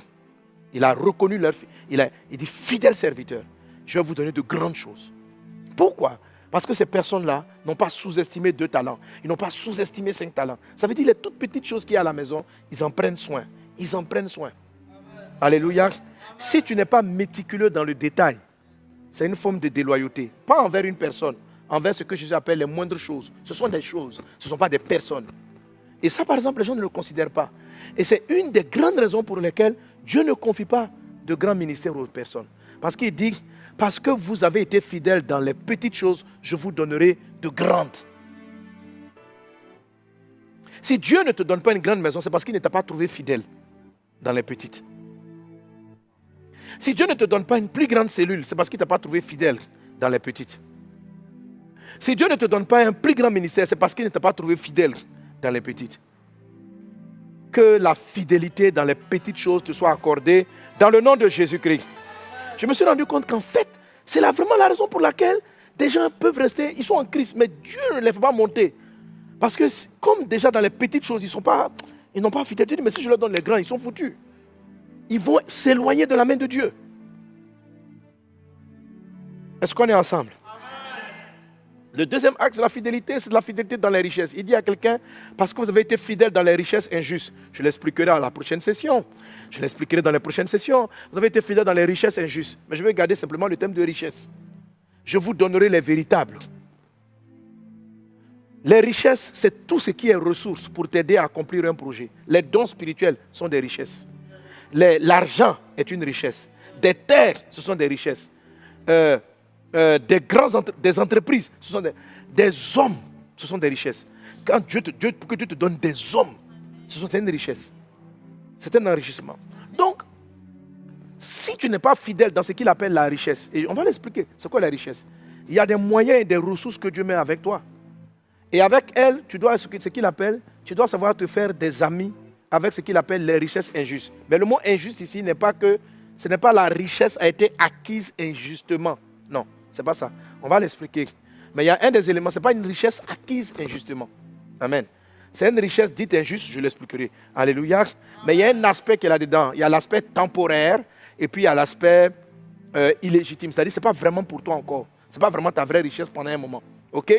Il a reconnu leur... Il dit, fidèle serviteur, je vais vous donner de grandes choses. Pourquoi? Parce que ces personnes-là n'ont pas sous-estimé 2 talents. Ils n'ont pas sous-estimé 5 talents. Ça veut dire les toutes petites choses qu'il y a à la maison, ils en prennent soin. Ils en prennent soin. Alléluia. Si tu n'es pas méticuleux dans le détail, c'est une forme de déloyauté. Pas envers une personne, envers ce que Jésus appelle les moindres choses. Ce sont des choses, ce ne sont pas des personnes. Et ça, par exemple, les gens ne le considèrent pas. Et c'est une des grandes raisons pour lesquelles Dieu ne confie pas de grands ministères aux personnes. Parce qu'il dit, parce que vous avez été fidèles dans les petites choses, je vous donnerai de grandes. Si Dieu ne te donne pas une grande maison, c'est parce qu'il ne t'a pas trouvé fidèle dans les petites. Si Dieu ne te donne pas une plus grande cellule, c'est parce qu'il ne t'a pas trouvé fidèle dans les petites. Si Dieu ne te donne pas un plus grand ministère, c'est parce qu'il ne t'a pas trouvé fidèle dans les petites. Que la fidélité dans les petites choses te soit accordée dans le nom de Jésus-Christ. Je me suis rendu compte qu'en fait, c'est vraiment la raison pour laquelle des gens peuvent rester, ils sont en Christ, mais Dieu ne les fait pas monter. Parce que comme déjà dans les petites choses, ils n'ont pas fidélité, mais si je leur donne les grands, ils sont foutus. Ils vont s'éloigner de la main de Dieu. Est-ce qu'on est ensemble? Le deuxième axe de la fidélité, c'est de la fidélité dans les richesses. Il dit à quelqu'un, parce que vous avez été fidèle dans les richesses injustes. Je l'expliquerai à la prochaine session. Je l'expliquerai dans les prochaines sessions. Vous avez été fidèle dans les richesses injustes. Mais je vais garder simplement le thème de richesse. Je vous donnerai les véritables. Les richesses, c'est tout ce qui est ressources pour t'aider à accomplir un projet. Les dons spirituels sont des richesses. L'argent est une richesse. Des terres, ce sont des richesses. Des entreprises, ce sont des hommes, ce sont des richesses. Quand pour que Dieu te donne des hommes, c'est une richesse. C'est un enrichissement. Donc, si tu n'es pas fidèle dans ce qu'il appelle la richesse, et on va l'expliquer, c'est quoi la richesse? Il y a des moyens et des ressources que Dieu met avec toi. Et avec elle, tu dois savoir te faire des amis avec ce qu'il appelle les richesses injustes. Mais le mot injuste ici ce n'est pas la richesse a été acquise injustement. Non, ce n'est pas ça. On va l'expliquer. Mais il y a un des éléments, ce n'est pas une richesse acquise injustement. Amen. C'est une richesse dite injuste, je l'expliquerai. Alléluia. Mais il y a un aspect qui est là-dedans. Il y a l'aspect temporaire et puis il y a l'aspect illégitime. C'est-à-dire que ce n'est pas vraiment pour toi encore. Ce n'est pas vraiment ta vraie richesse pendant un moment. OK?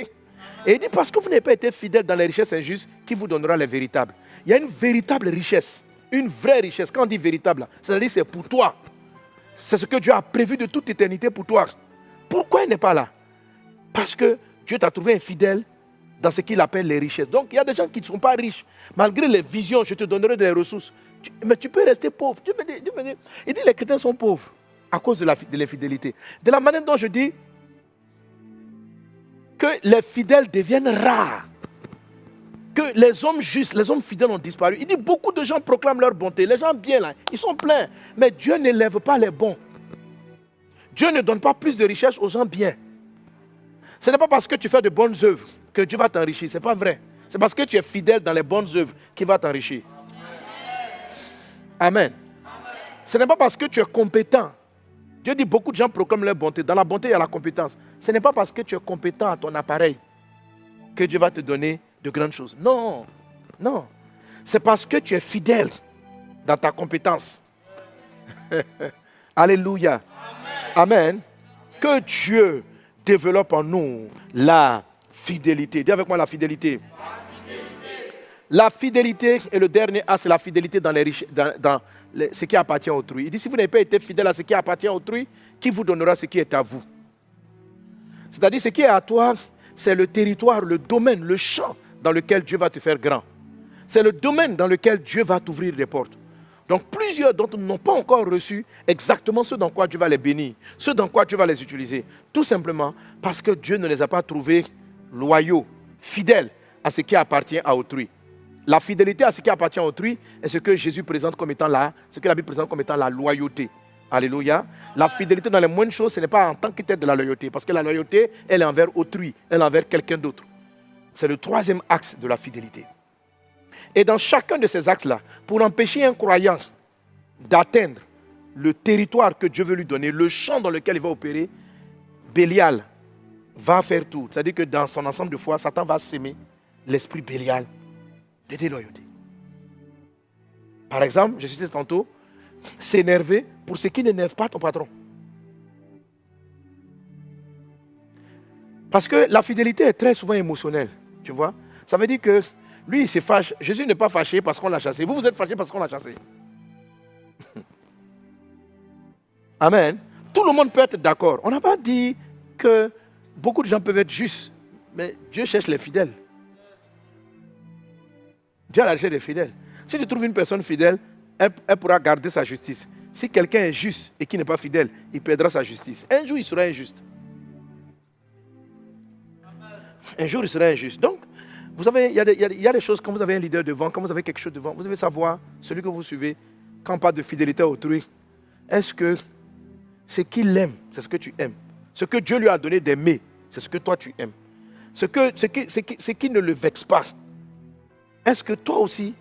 Et il dit, parce que vous n'avez pas été fidèle dans les richesses injustes, qui vous donnera les véritables? Il y a une véritable richesse, une vraie richesse. Quand on dit véritable, c'est-à-dire c'est pour toi. C'est ce que Dieu a prévu de toute éternité pour toi. Pourquoi il n'est pas là? Parce que Dieu t'a trouvé infidèle dans ce qu'il appelle les richesses. Donc il y a des gens qui ne sont pas riches. Malgré les visions, je te donnerai des ressources. Mais tu peux rester pauvre. Il dit les chrétiens sont pauvres à cause de l'infidélité. De la manière dont je dis que les fidèles deviennent rares. Que les hommes justes, les hommes fidèles ont disparu. Il dit beaucoup de gens proclament leur bonté. Les gens bien là, ils sont pleins. Mais Dieu n'élève pas les bons. Dieu ne donne pas plus de richesse aux gens bien. Ce n'est pas parce que tu fais de bonnes œuvres que Dieu va t'enrichir. Ce n'est pas vrai. C'est parce que tu es fidèle dans les bonnes œuvres qu'il va t'enrichir. Amen. Ce n'est pas parce que tu es compétent. Dieu dit beaucoup de gens proclament leur bonté. Dans la bonté, il y a la compétence. Ce n'est pas parce que tu es compétent à ton appareil que Dieu va te donner de grandes choses. Non. Non. C'est parce que tu es fidèle dans ta compétence. Alléluia. Amen. Que Dieu développe en nous la fidélité. Dis avec moi la fidélité. La fidélité, et le dernier A, c'est la fidélité dans ce qui appartient à autrui. Il dit, si vous n'avez pas été fidèle à ce qui appartient à autrui, qui vous donnera ce qui est à vous? C'est-à-dire, ce qui est à toi, c'est le territoire, le domaine, le champ dans lequel Dieu va te faire grand. C'est le domaine dans lequel Dieu va t'ouvrir des portes. Donc, plusieurs d'entre nous n'ont pas encore reçu exactement ce dans quoi Dieu va les bénir, ce dans quoi Dieu va les utiliser. Tout simplement parce que Dieu ne les a pas trouvés loyaux, fidèles à ce qui appartient à autrui. La fidélité à ce qui appartient à autrui est ce que Jésus présente comme étant ce que la Bible présente comme étant la loyauté. Alléluia. La fidélité dans les moindres choses, ce n'est pas en tant que telle de la loyauté. Parce que la loyauté, elle est envers autrui, elle est envers quelqu'un d'autre. C'est le troisième axe de la fidélité. Et dans chacun de ces axes-là, pour empêcher un croyant d'atteindre le territoire que Dieu veut lui donner, le champ dans lequel il va opérer, Bélial va faire tout. C'est-à-dire que dans son ensemble de foi, Satan va s'aimer l'esprit Bélial de déloyauté. Par exemple, je citais tantôt, s'énerver pour ce qui n'énerve pas ton patron. Parce que la fidélité est très souvent émotionnelle, tu vois. Ça veut dire que lui, il se fâche. Jésus n'est pas fâché parce qu'on l'a chassé. Vous, vous êtes fâché parce qu'on l'a chassé. Amen. Tout le monde peut être d'accord. On n'a pas dit que beaucoup de gens peuvent être justes, mais Dieu cherche les fidèles. Dieu a la recherche des fidèles. Si tu trouves une personne fidèle, elle pourra garder sa justice. Si quelqu'un est juste et qui n'est pas fidèle, il perdra sa justice. Un jour, il sera injuste. Un jour, il sera injuste. Donc, vous savez, il y a des choses, quand vous avez un leader devant, quand vous avez quelque chose devant, vous devez savoir, celui que vous suivez, quand on parle de fidélité à autrui, est-ce que ce qu'il aime, c'est ce que tu aimes? Ce que Dieu lui a donné d'aimer, c'est ce que toi tu aimes. Ce qui ne le vexe pas, est-ce que toi aussi,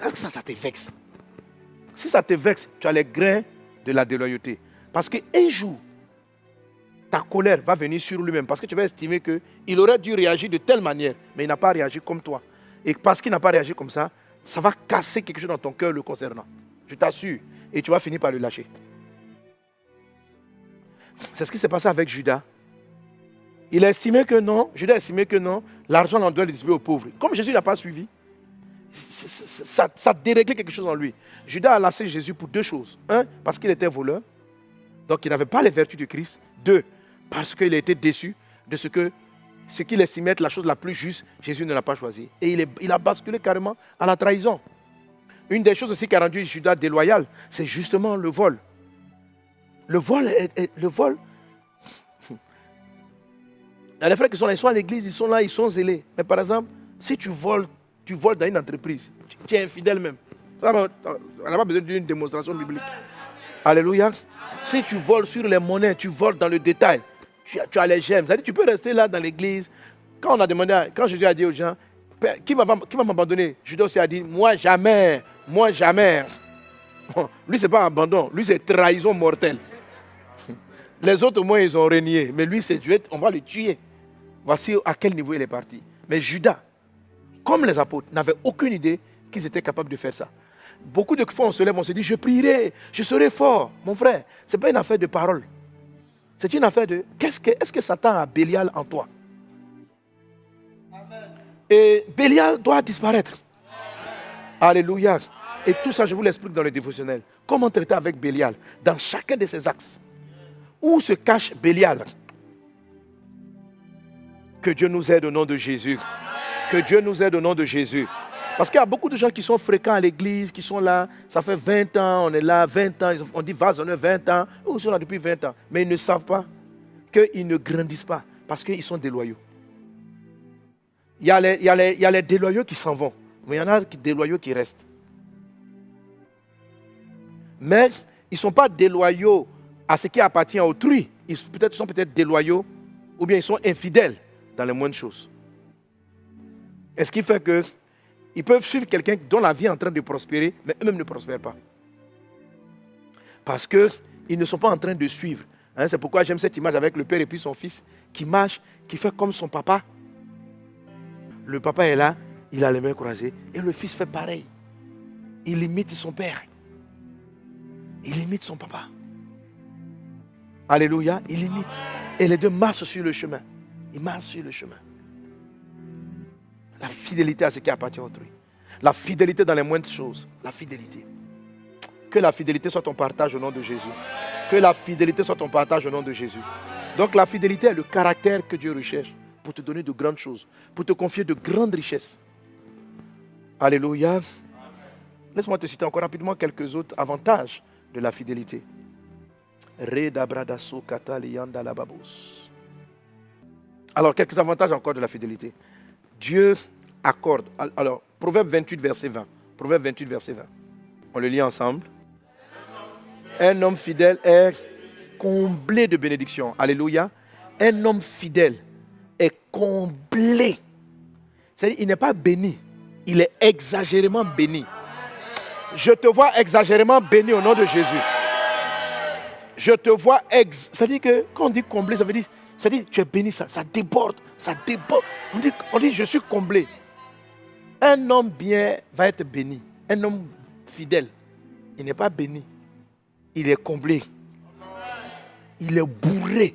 est-ce que ça te vexe? Si ça te vexe, tu as les grains de la déloyauté. Parce qu'un jour, ta colère va venir sur lui-même. Parce que tu vas estimer qu'il aurait dû réagir de telle manière, mais il n'a pas réagi comme toi. Et parce qu'il n'a pas réagi comme ça, ça va casser quelque chose dans ton cœur le concernant. Je t'assure. Et tu vas finir par le lâcher. C'est ce qui s'est passé avec Judas. Il a estimé que non, Judas a estimé que non, l'argent en doit le distribuer aux pauvres. Comme Jésus n'a pas suivi, ça déréglait quelque chose en lui. Judas a laissé Jésus pour deux choses. Un, parce qu'il était voleur, donc il n'avait pas les vertus de Christ. Deux, parce qu'il a été déçu de ce qu'il estimait être la chose la plus juste, Jésus ne l'a pas choisi. Et il a basculé carrément à la trahison. Une des choses aussi qui a rendu Judas déloyal, c'est justement le vol. Le vol. Il y a des frères qui sont là, ils sont à l'église, ils sont là, ils sont zélés. Mais par exemple, si tu voles dans une entreprise, tu es infidèle même. On n'a pas besoin d'une démonstration biblique. Alléluia. Si tu voles sur les monnaies, tu voles dans le détail, tu as les gemmes. C'est-à-dire tu peux rester là dans l'église. Quand Jésus a dit aux gens, qui va m'abandonner? Judas aussi a dit, moi jamais. Moi jamais. Bon, lui, ce n'est pas abandon. Lui, c'est trahison mortelle. Les autres, au moins, ils ont régné. Mais lui, c'est Dieu, on va le tuer. Voici à quel niveau il est parti. Mais Judas, comme les apôtres, n'avaient aucune idée qu'ils étaient capables de faire ça. Beaucoup de fois, on se lève, on se dit, je prierai, je serai fort. Mon frère, ce n'est pas une affaire de parole. C'est une affaire de, est-ce que Satan a Bélial en toi? Amen. Et Bélial doit disparaître. Amen. Alléluia. Et tout ça, je vous l'explique dans le dévotionnel. Comment traiter avec Bélial dans chacun de ces axes. Où se cache Bélial? Que Dieu nous aide au nom de Jésus. Amen. Que Dieu nous aide au nom de Jésus. Amen. Parce qu'il y a beaucoup de gens qui sont fréquents à l'église, qui sont là, ça fait 20 ans, on est là, 20 ans, on dit va, on a 20 ans, ils sont là depuis 20 ans. Mais ils ne savent pas qu'ils ne grandissent pas parce qu'ils sont déloyaux. Il y a les déloyaux qui s'en vont, mais il y en a des déloyaux qui restent. Mais ils ne sont pas déloyaux à ce qui appartient à autrui. Ils sont peut-être déloyaux ou bien ils sont infidèles dans les moindres choses. Et ce qui fait qu'ils peuvent suivre quelqu'un dont la vie est en train de prospérer, mais eux-mêmes ne prospèrent pas. Parce qu'ils ne sont pas en train de suivre. C'est pourquoi j'aime cette image avec le père et puis son fils qui marche, qui fait comme son papa. Le papa est là, Il a les mains croisées. Et le fils fait pareil. Il imite son père. Il imite son papa. Alléluia, il imite. Et les deux marchent sur le chemin. Ils marchent sur le chemin. La fidélité à ce qui appartient à autrui. La fidélité dans les moindres choses. La fidélité. Que la fidélité soit ton partage au nom de Jésus. Que la fidélité soit ton partage au nom de Jésus. Donc la fidélité est le caractère que Dieu recherche pour te donner de grandes choses, pour te confier de grandes richesses. Alléluia. Laisse-moi te citer encore rapidement quelques autres avantages de la fidélité. Alors, quelques avantages encore de la fidélité. Dieu accorde. Alors, Proverbe 28, verset 20. Proverbe 28, verset 20. On le lit ensemble. Un homme fidèle est comblé de bénédictions. Alléluia. Un homme fidèle est comblé. C'est-à-dire, il n'est pas béni. Il est exagérément béni. Je te vois exagérément béni au nom de Jésus. Je te vois c'est-à-dire que quand on dit comblé, ça veut dire, c'est-à-dire tu es béni, ça déborde, ça déborde. On dit je suis comblé. Un homme bien va être béni. Un homme fidèle, il n'est pas béni. Il est comblé. Il est bourré.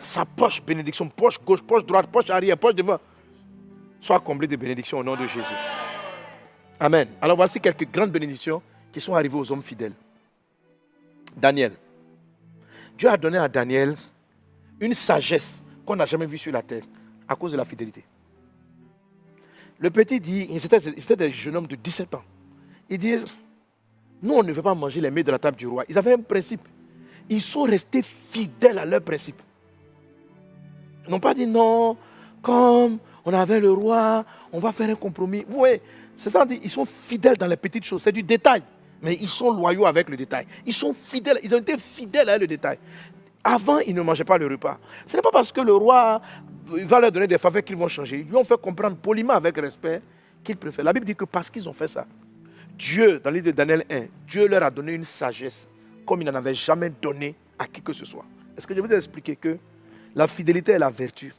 Sa poche, bénédiction, poche gauche, poche droite, poche arrière, poche devant. Sois comblé de bénédictions au nom de Jésus. Amen. Alors voici quelques grandes bénédictions qui sont arrivées aux hommes fidèles. Daniel. Dieu a donné à Daniel une sagesse qu'on n'a jamais vue sur la terre à cause de la fidélité. Le petit dit, c'était des jeunes hommes de 17 ans. Ils disent, nous on ne veut pas manger les mets de la table du roi. Ils avaient un principe. Ils sont restés fidèles à leur principe. Ils n'ont pas dit non, comme on avait le roi, on va faire un compromis. Vous voyez, c'est ça, ils sont fidèles dans les petites choses, c'est du détail. Mais ils sont loyaux avec le détail. Ils sont fidèles, ils ont été fidèles avec le détail. Avant, ils ne mangeaient pas le repas. Ce n'est pas parce que le roi va leur donner des faveurs qu'ils vont changer. Ils lui ont fait comprendre poliment, avec respect, qu'ils préfèrent. La Bible dit que parce qu'ils ont fait ça, Dieu, dans le livre de Daniel 1, Dieu leur a donné une sagesse comme il n'en avait jamais donné à qui que ce soit. Est-ce que je vais vous expliquer que la fidélité est la vertu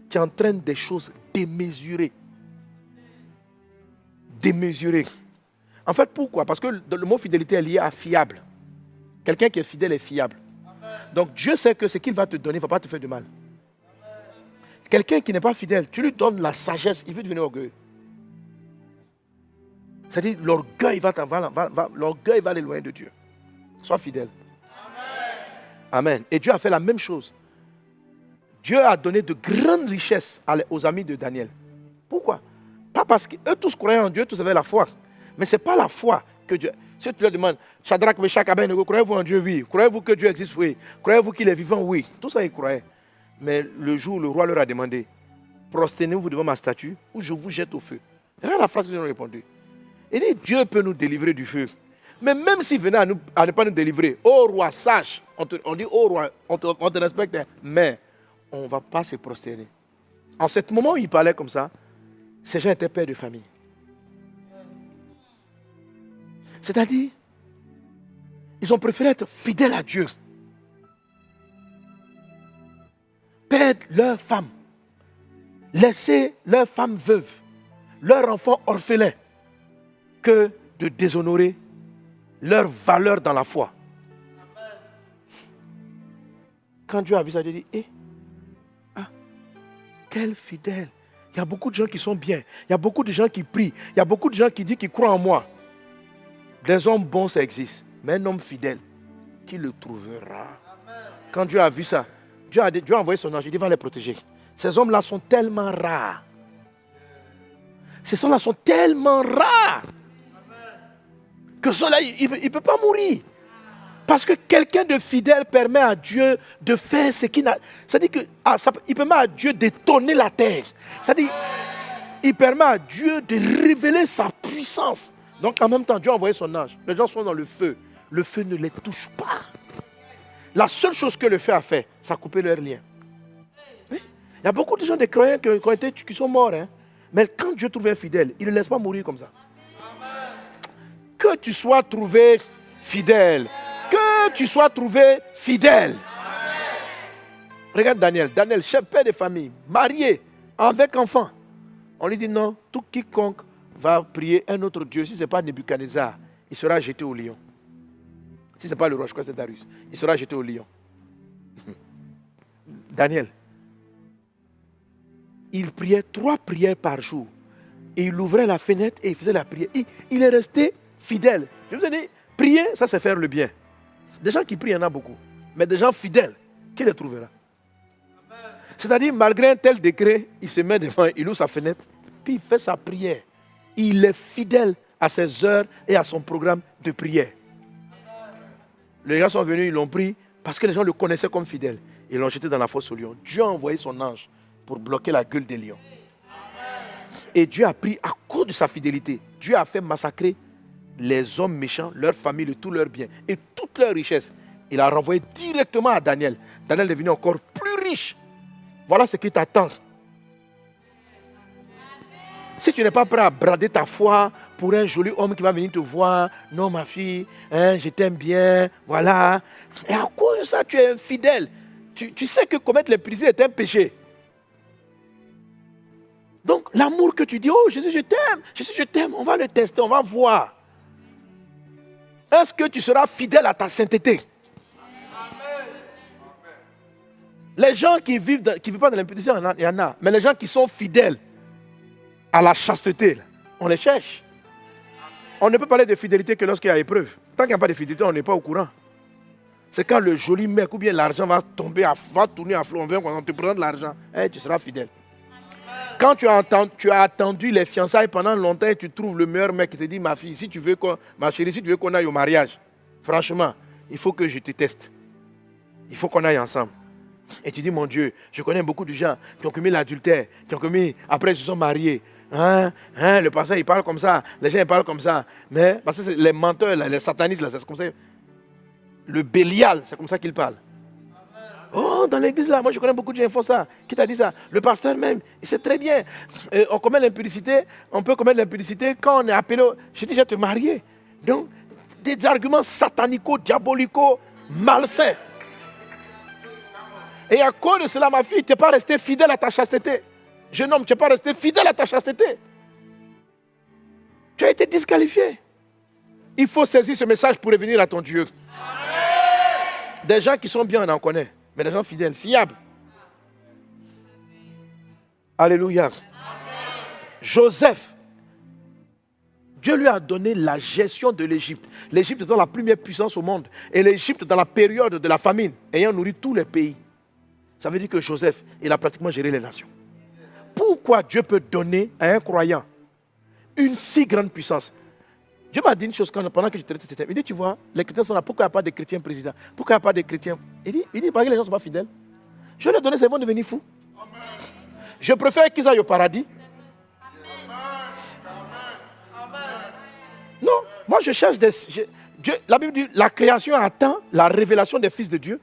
qui entraîne des choses démesurées. Démesurées. En fait, pourquoi? Parce que le mot fidélité est lié à fiable. Quelqu'un qui est fidèle est fiable. Donc Dieu sait que ce qu'il va te donner ne va pas te faire de mal. Quelqu'un qui n'est pas fidèle, tu lui donnes la sagesse, il veut devenir orgueilleux. C'est-à-dire l'orgueil l'orgueil va aller loin de Dieu. Sois fidèle. Amen. Et Dieu a fait la même chose. Dieu a donné de grandes richesses aux amis de Daniel. Pourquoi? Pas parce qu'eux tous croyaient en Dieu, tous avaient la foi. Mais ce n'est pas la foi que Dieu... Si tu leur demandes, Shadrach, Meshach, Abednego, croyez-vous en Dieu? Oui. Croyez-vous que Dieu existe? Oui. Croyez-vous qu'il est vivant? Oui. Tout ça, ils croyaient. Mais le jour où le roi leur a demandé, prosternez-vous devant ma statue ou je vous jette au feu. Regarde la phrase qu'ils ont répondu. Il dit, Dieu peut nous délivrer du feu. Mais même s'il venait à ne pas nous délivrer, ô roi, sache, on dit, ô roi, on te respecte, mais on ne va pas se prosterner. En ce moment où il parlait comme ça, ces gens étaient pères de famille. C'est-à-dire, ils ont préféré être fidèles à Dieu. Perdre leurs femmes. Laisser leurs femmes veuves. Leurs enfants orphelins. Que de déshonorer leur valeur dans la foi. Quand Dieu a vu ça, Dieu dit, quel fidèle. Il y a beaucoup de gens qui sont bien. Il y a beaucoup de gens qui prient. Il y a beaucoup de gens qui disent qu'ils croient en moi. Des hommes bons, ça existe. Mais un homme fidèle, qui le trouvera? Quand Dieu a vu ça, Dieu a envoyé son ange, il dit, va les protéger. Ces hommes-là sont tellement rares. Ces hommes-là sont tellement rares que ceux-là, il ne peut pas mourir. Parce que quelqu'un de fidèle permet à Dieu de faire ce qu'il n'a... C'est-à-dire qu'il permet à Dieu d'étonner la terre. C'est-à-dire il permet à Dieu de révéler sa puissance. Donc en même temps, Dieu a envoyé son ange. Les gens sont dans le feu. Le feu ne les touche pas. La seule chose que le feu a fait, c'est couper leurs liens. Oui? Il y a beaucoup de gens, des croyants qui sont morts. Hein? Mais quand Dieu trouve un fidèle, il ne laisse pas mourir comme ça. Que tu sois trouvé fidèle. Que tu sois trouvé fidèle. Regarde Daniel. Daniel, chef père de famille, marié, avec enfant. On lui dit non, tout quiconque va prier un autre Dieu, si ce n'est pas Nebuchadnezzar, il sera jeté au lion. Si ce n'est pas le roi, je crois que c'est Darius, il sera jeté au lion. Daniel, il priait 3 prières par jour. Et il ouvrait la fenêtre et il faisait la prière. Il est resté fidèle. Je vous ai dit, prier, ça c'est faire le bien. Des gens qui prient, il y en a beaucoup. Mais des gens fidèles, qui les trouvera? C'est-à-dire, malgré un tel décret, il se met devant, il ouvre sa fenêtre, puis il fait sa prière. Il est fidèle à ses heures et à son programme de prière. Les gens sont venus, ils l'ont pris, parce que les gens le connaissaient comme fidèle. Ils l'ont jeté dans la fosse aux lions. Dieu a envoyé son ange pour bloquer la gueule des lions. Et Dieu a pris, à cause de sa fidélité, Dieu a fait massacrer les hommes méchants, leurs familles et tous leurs biens et toutes leurs richesses. Il a renvoyé directement à Daniel. Daniel est devenu encore plus riche. Voilà ce qui t'attend. Si tu n'es pas prêt à brader ta foi pour un joli homme qui va venir te voir, non ma fille, hein, je t'aime bien, voilà. Et à cause de ça, tu es infidèle. Tu sais que commettre les plaisirs est un péché. Donc, l'amour que tu dis, oh Jésus, je t'aime, on va le tester, on va voir. Est-ce que tu seras fidèle à ta sainteté? Amen. Les gens qui vivent pas dans l'impudicité, il y en a. Mais les gens qui sont fidèles à la chasteté, on les cherche. On ne peut parler de fidélité que lorsqu'il y a épreuve. Tant qu'il n'y a pas de fidélité, on n'est pas au courant. C'est quand le joli mec ou bien l'argent va tomber, va tourner à flot, on te prend de l'argent, tu seras fidèle. Quand tu as attendu les fiançailles pendant longtemps et tu trouves le meilleur mec qui te dit, ma fille, si tu veux ma chérie, si tu veux qu'on aille au mariage, franchement, il faut que je te teste. Il faut qu'on aille ensemble. Et tu dis, mon Dieu, je connais beaucoup de gens qui ont commis l'adultère, après ils se sont mariés. Le pasteur, il parle comme ça, les gens ils parlent comme ça. Mais parce que c'est les menteurs, les satanistes, c'est comme ça. Le Bélial, c'est comme ça qu'il parle. Oh, dans l'église là, moi je connais beaucoup de gens qui font ça. Qui t'a dit ça? Le pasteur même, il sait très bien. On commet l'impudicité, on peut commettre l'impudicité quand on est appelé. Je dis, je vais te marier. Donc, des arguments satanico, diabolico, malsains. Et à cause de cela, ma fille, tu n'es pas resté fidèle à ta chasteté. Jeune homme, tu n'es pas resté fidèle à ta chasteté. Tu as été disqualifié. Il faut saisir ce message pour revenir à ton Dieu. Amen. Des gens qui sont bien, on en connaît. Mais des gens fidèles, fiables. Alléluia. Amen. Joseph, Dieu lui a donné la gestion de l'Égypte. L'Égypte étant la première puissance au monde. Et l'Égypte dans la période de la famine, ayant nourri tous les pays. Ça veut dire que Joseph, il a pratiquement géré les nations. Pourquoi Dieu peut donner à un croyant une si grande puissance? Dieu m'a dit une chose pendant que je traitais ce thème. Il dit, tu vois, les chrétiens sont là. Pourquoi il n'y a pas de chrétiens présidents? Pourquoi il n'y a pas de chrétiens? Il dit, parce que les gens ne sont pas fidèles. Je vais leur donner, ils vont devenir fous. Amen. Je préfère qu'ils aillent au paradis. Amen. Non, moi je cherche Dieu, la Bible dit, la création attend la révélation des fils de Dieu.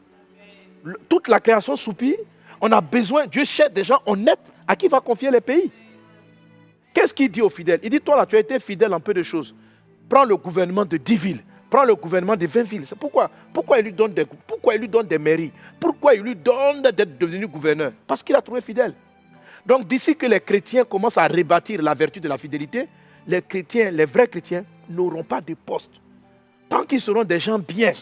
Toute la création soupire. On a besoin, Dieu cherche des gens honnêtes à qui il va confier les pays. Qu'est-ce qu'il dit aux fidèles? Il dit, toi là, tu as été fidèle en peu de choses. Prends le gouvernement de 10 villes. Prends le gouvernement de 20 villes. C'est pourquoi il lui donne des mairies? Pourquoi il lui donne d'être devenu gouverneur? Parce qu'il a trouvé fidèle. Donc d'ici que les chrétiens commencent à rebâtir la vertu de la fidélité, les chrétiens, les vrais chrétiens, n'auront pas de poste. Tant qu'ils seront des gens bien,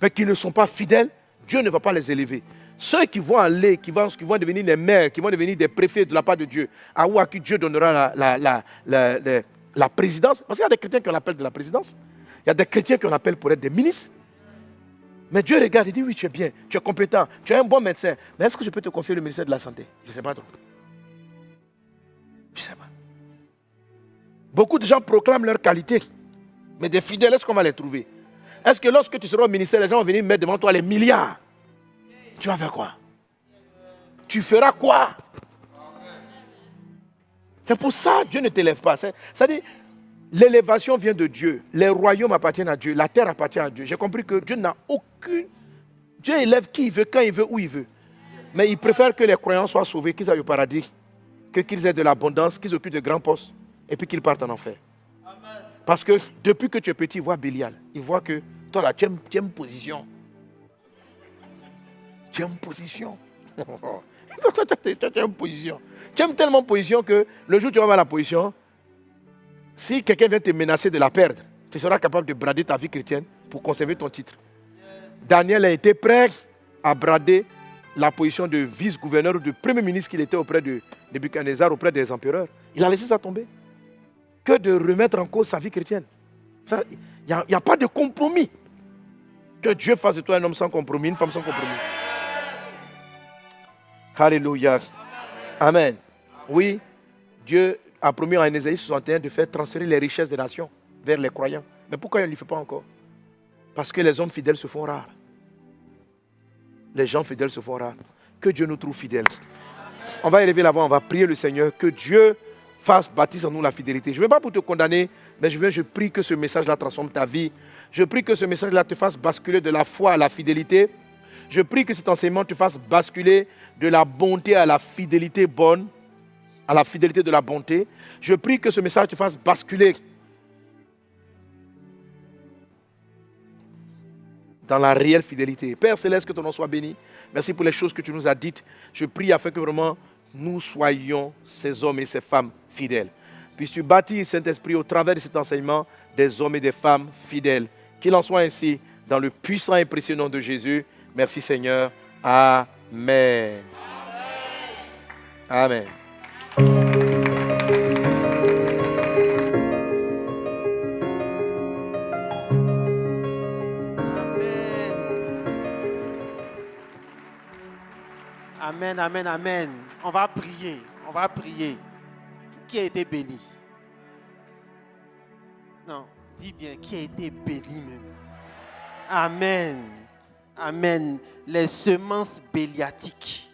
mais qui ne sont pas fidèles, Dieu ne va pas les élever. Ceux qui vont aller, qui vont devenir des maires, qui vont devenir des préfets de la part de Dieu, à qui Dieu donnera la présidence, parce qu'il y a des chrétiens qu'on appelle de la présidence, il y a des chrétiens qu'on appelle pour être des ministres. Mais Dieu regarde, il dit, oui, tu es bien, tu es compétent, tu es un bon médecin, mais est-ce que je peux te confier le ministère de la santé? Je ne sais pas trop. Je ne sais pas. Beaucoup de gens proclament leur qualité, mais des fidèles, est-ce qu'on va les trouver? Est-ce que lorsque tu seras au ministère, les gens vont venir mettre devant toi les milliards? Tu vas faire quoi? Tu feras quoi? C'est pour ça que Dieu ne t'élève pas. C'est-à-dire, l'élévation vient de Dieu. Les royaumes appartiennent à Dieu. La terre appartient à Dieu. J'ai compris que Dieu n'a aucune... Dieu élève qui il veut, quand il veut, où il veut. Mais il préfère que les croyants soient sauvés, qu'ils aillent au paradis, que qu'ils aient de l'abondance, qu'ils occupent de grands postes, et puis qu'ils partent en enfer. Amen. Parce que depuis que tu es petit, il voit Bélial. Il voit que toi là, tu aimes position. Tu aimes position. Tu as une position. Tu aimes tellement position que le jour où tu vas avoir la position, si quelqu'un vient te menacer de la perdre, tu seras capable de brader ta vie chrétienne pour conserver ton titre. Daniel a été prêt à brader la position de vice-gouverneur ou de premier ministre qu'il était auprès de Nebuchadnezzar, auprès des empereurs. Il a laissé ça tomber. Que de remettre en cause sa vie chrétienne. Il n'y a pas de compromis. Que Dieu fasse de toi un homme sans compromis, une femme sans compromis. Alléluia. Amen. Oui, Dieu a promis en Ésaïe 61 de faire transférer les richesses des nations vers les croyants. Mais pourquoi il ne le fait pas encore? Parce que les hommes fidèles se font rares. Les gens fidèles se font rares. Que Dieu nous trouve fidèles. On va élever la voix, on va prier le Seigneur. Que Dieu fasse bâtir en nous la fidélité. Je ne veux pas pour te condamner, mais je prie que ce message-là transforme ta vie. Je prie que ce message-là te fasse basculer de la foi à la fidélité. Je prie que cet enseignement te fasse basculer de la bonté à la fidélité bonne, à la fidélité de la bonté. Je prie que ce message te fasse basculer dans la réelle fidélité. Père Céleste, que ton nom soit béni. Merci pour les choses que tu nous as dites. Je prie afin que vraiment nous soyons ces hommes et ces femmes fidèles. Puisses-tu bâtir, Saint-Esprit, au travers de cet enseignement, des hommes et des femmes fidèles. Qu'il en soit ainsi, dans le puissant et précieux nom de Jésus. Merci Seigneur. Amen. Amen. Amen, amen, amen. On va prier, on va prier. Qui a été béni? Non, dis bien, qui a été béni même? Amen, amen. Les semences béliatiques